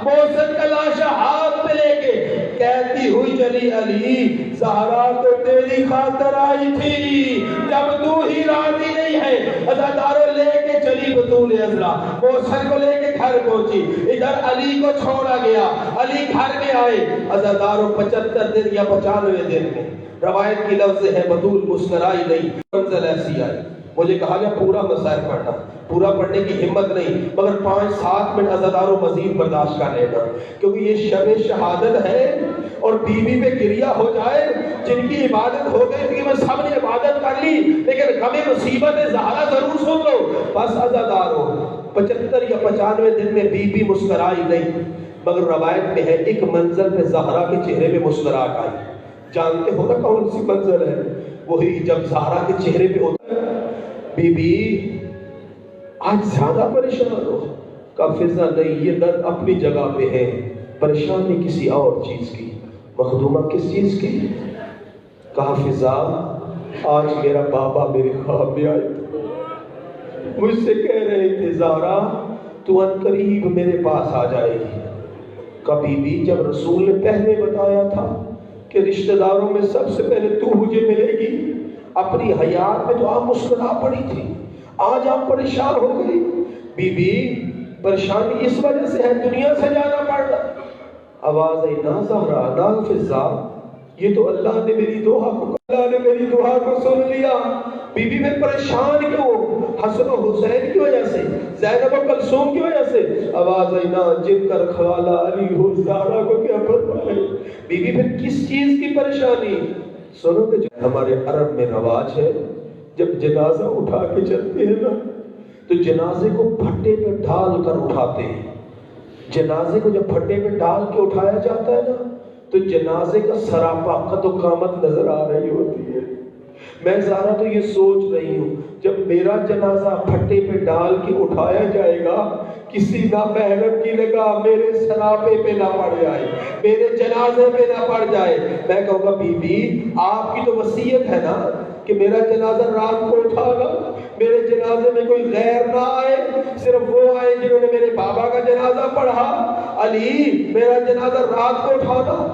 محسن کا لاشا ہاتھ میں لے کے کہتی ہوئی چلی علی زہرا تو تیری خاطر آئی تھی، جب تو ہی راضی نہیں ہے۔ عزادارو لے کے چلی بطول عذرا، محسن کو لے کے گھر پہنچی، ادھر علی کو چھوڑا گیا، علی گھر میں آئے۔ عزادارو 75 دن یا 95 دن میں، روایت کی لفظ ہے بطول مسکرائی نہیں، منزل ایسی آئی۔ مجھے کہا گیا پورا مسائل پڑھنا، پورا پڑھنے کی ہمت نہیں، مگر 5-7 منٹ عزادارو مزید برداشت کر لینا، کیونکہ یہ شب شہادت ہے اور بیوی پہ گریہ ہو جائے، جن کی عبادت ہو گئی تھی میں سب نے عبادت کر لی، لیکن غم مصیبت زہرا ضرور سن لو۔ بس عزادارو 75 یا 95 دن میں بیوی مسکرائی نہیں، مگر روایت میں ہے ایک منظر پہ زہرا کے چہرے پہ مسکراہٹ آئی۔ جانتے ہو نا کون سی منظر ہے؟ وہی جب زہرا کے چہرے پہ ہوتا ہے بی بی آج زیادہ پریشان ہو، کا فضا نہیں، یہ درد اپنی جگہ پہ ہے، پریشانی کسی اور چیز کی، مخدومہ کس چیز کی؟ کہا فضا آج میرا بابا میرے خواب میں آئے، مجھ سے کہہ رہے تھے زہرا تو ان قریب میرے پاس آ جائے گی۔ کبھی بھی جب رسول نے پہلے بتایا تھا کہ رشتہ داروں میں سب سے پہلے تو مجھے ملے گی، اپنی حیات میں تو آپ مسکرا پڑی تھی، آج آپ پریشان ہو گئی۔ بی بی پریشانی اس وجہ سے ہے دنیا سے جانا پڑ رہا۔ آواز آئی نہ زہرا نہ فضا، یہ تو اللہ نے میری دعا کو سن لیا۔ بی بی میں پریشان کیوں؟ حسن و حسین کی وجہ سے، زینب و کلثوم کی وجہ سے؟ آواز آئی نہ جن کر خالہ علی ہو زہرا کو کیا فرمائے۔ بی بی پھر کس چیز کی پریشانی؟ سنو کہ ہمارے عرب میں رواج ہے جب جنازہ اٹھا کے چلتے ہیں نا تو جنازے کو پھٹے پہ ڈال کر اٹھاتے ہیں۔ جنازے کو جب پھٹے پہ ڈال کے اٹھایا جاتا ہے نا تو جنازے کا سراپا قد و قامت نظر آ رہی ہوتی ہے۔ میں زہرا تو یہ سوچ رہی ہوں جب میرا جنازہ پھٹے پہ ڈال کے اٹھایا جائے گا کسی نامحرم کی نگاہ میرے سراپے پہ نہ پڑ جائے، میرے جنازے پہ نہ پڑ جائے، میں کہوں گا بی بی آپ کی تو وصیت ہے نا کہ میرا جنازہ رات کو اٹھانا، میرے جنازے میں کوئی غیر نہ آئے، صرف وہ آئے جنہوں نے میرے بابا کا جنازہ پڑھا۔ علی میرا جنازہ رات کو اٹھانا؟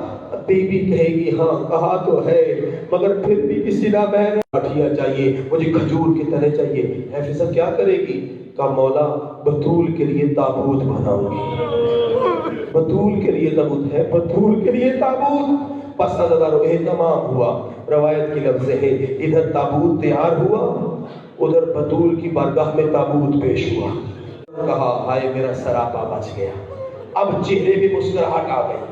بی بی کہے گی ہاں کہا تو ہے، مگر پھر بھی کسی نہ محرم لاٹھیاں چاہیے، مجھے کھجور کی طرح چاہیے۔ حافظہ کیا کرے گی؟ کہا مولا بطول کے لیے تابوت بناؤں گی، بطول کے لیے تابوت ہے، بطول کے لیے تابوت۔ پس عزادارو اہتمام ہوا، روایت کی لفظ ہے ادھر تابوت تیار ہوا، ادھر بطول کی بارگاہ میں تابوت پیش ہوا۔ کہا ہائے میرا سراپا بچ گیا، اب چہرے پہ مسکراہٹ آ گئی،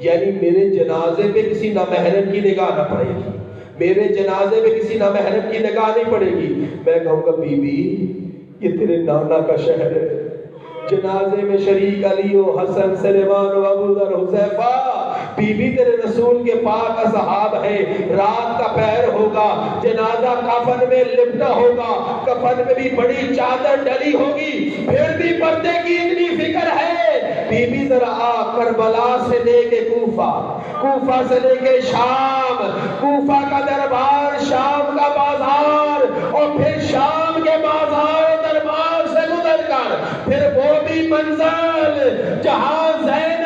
یعنی میرے جنازے پہ کسی نامحرم کی نگاہ نہ پڑے گی، میرے جنازے میں کسی نامحرم کی نگاہ نہیں پڑے گی. میں کہوں گا بی بی یہ تیرے نانا کا شہر ہے. جنازے میں شریک علی و حسن سلیمان و ابو ذر حذیفہ. بی بی تیرے رسول کے پاک اصحاب ہے. رات کا پہر ہوگا, جنازہ کفن میں لپٹا ہوگا, کفن میں بھی بڑی چادر ڈلی ہوگی, پھر بھی پردے کی اتنی فکر ہے. بی بی ذرا آ کربلا سے لے کے کوفہ, کوفہ سے لے کے شام, کوفہ کا دربار, شام کا بازار, اور پھر شام کے بازار و دربار سے گزر کر پھر وہ بھی منزل جہاں زید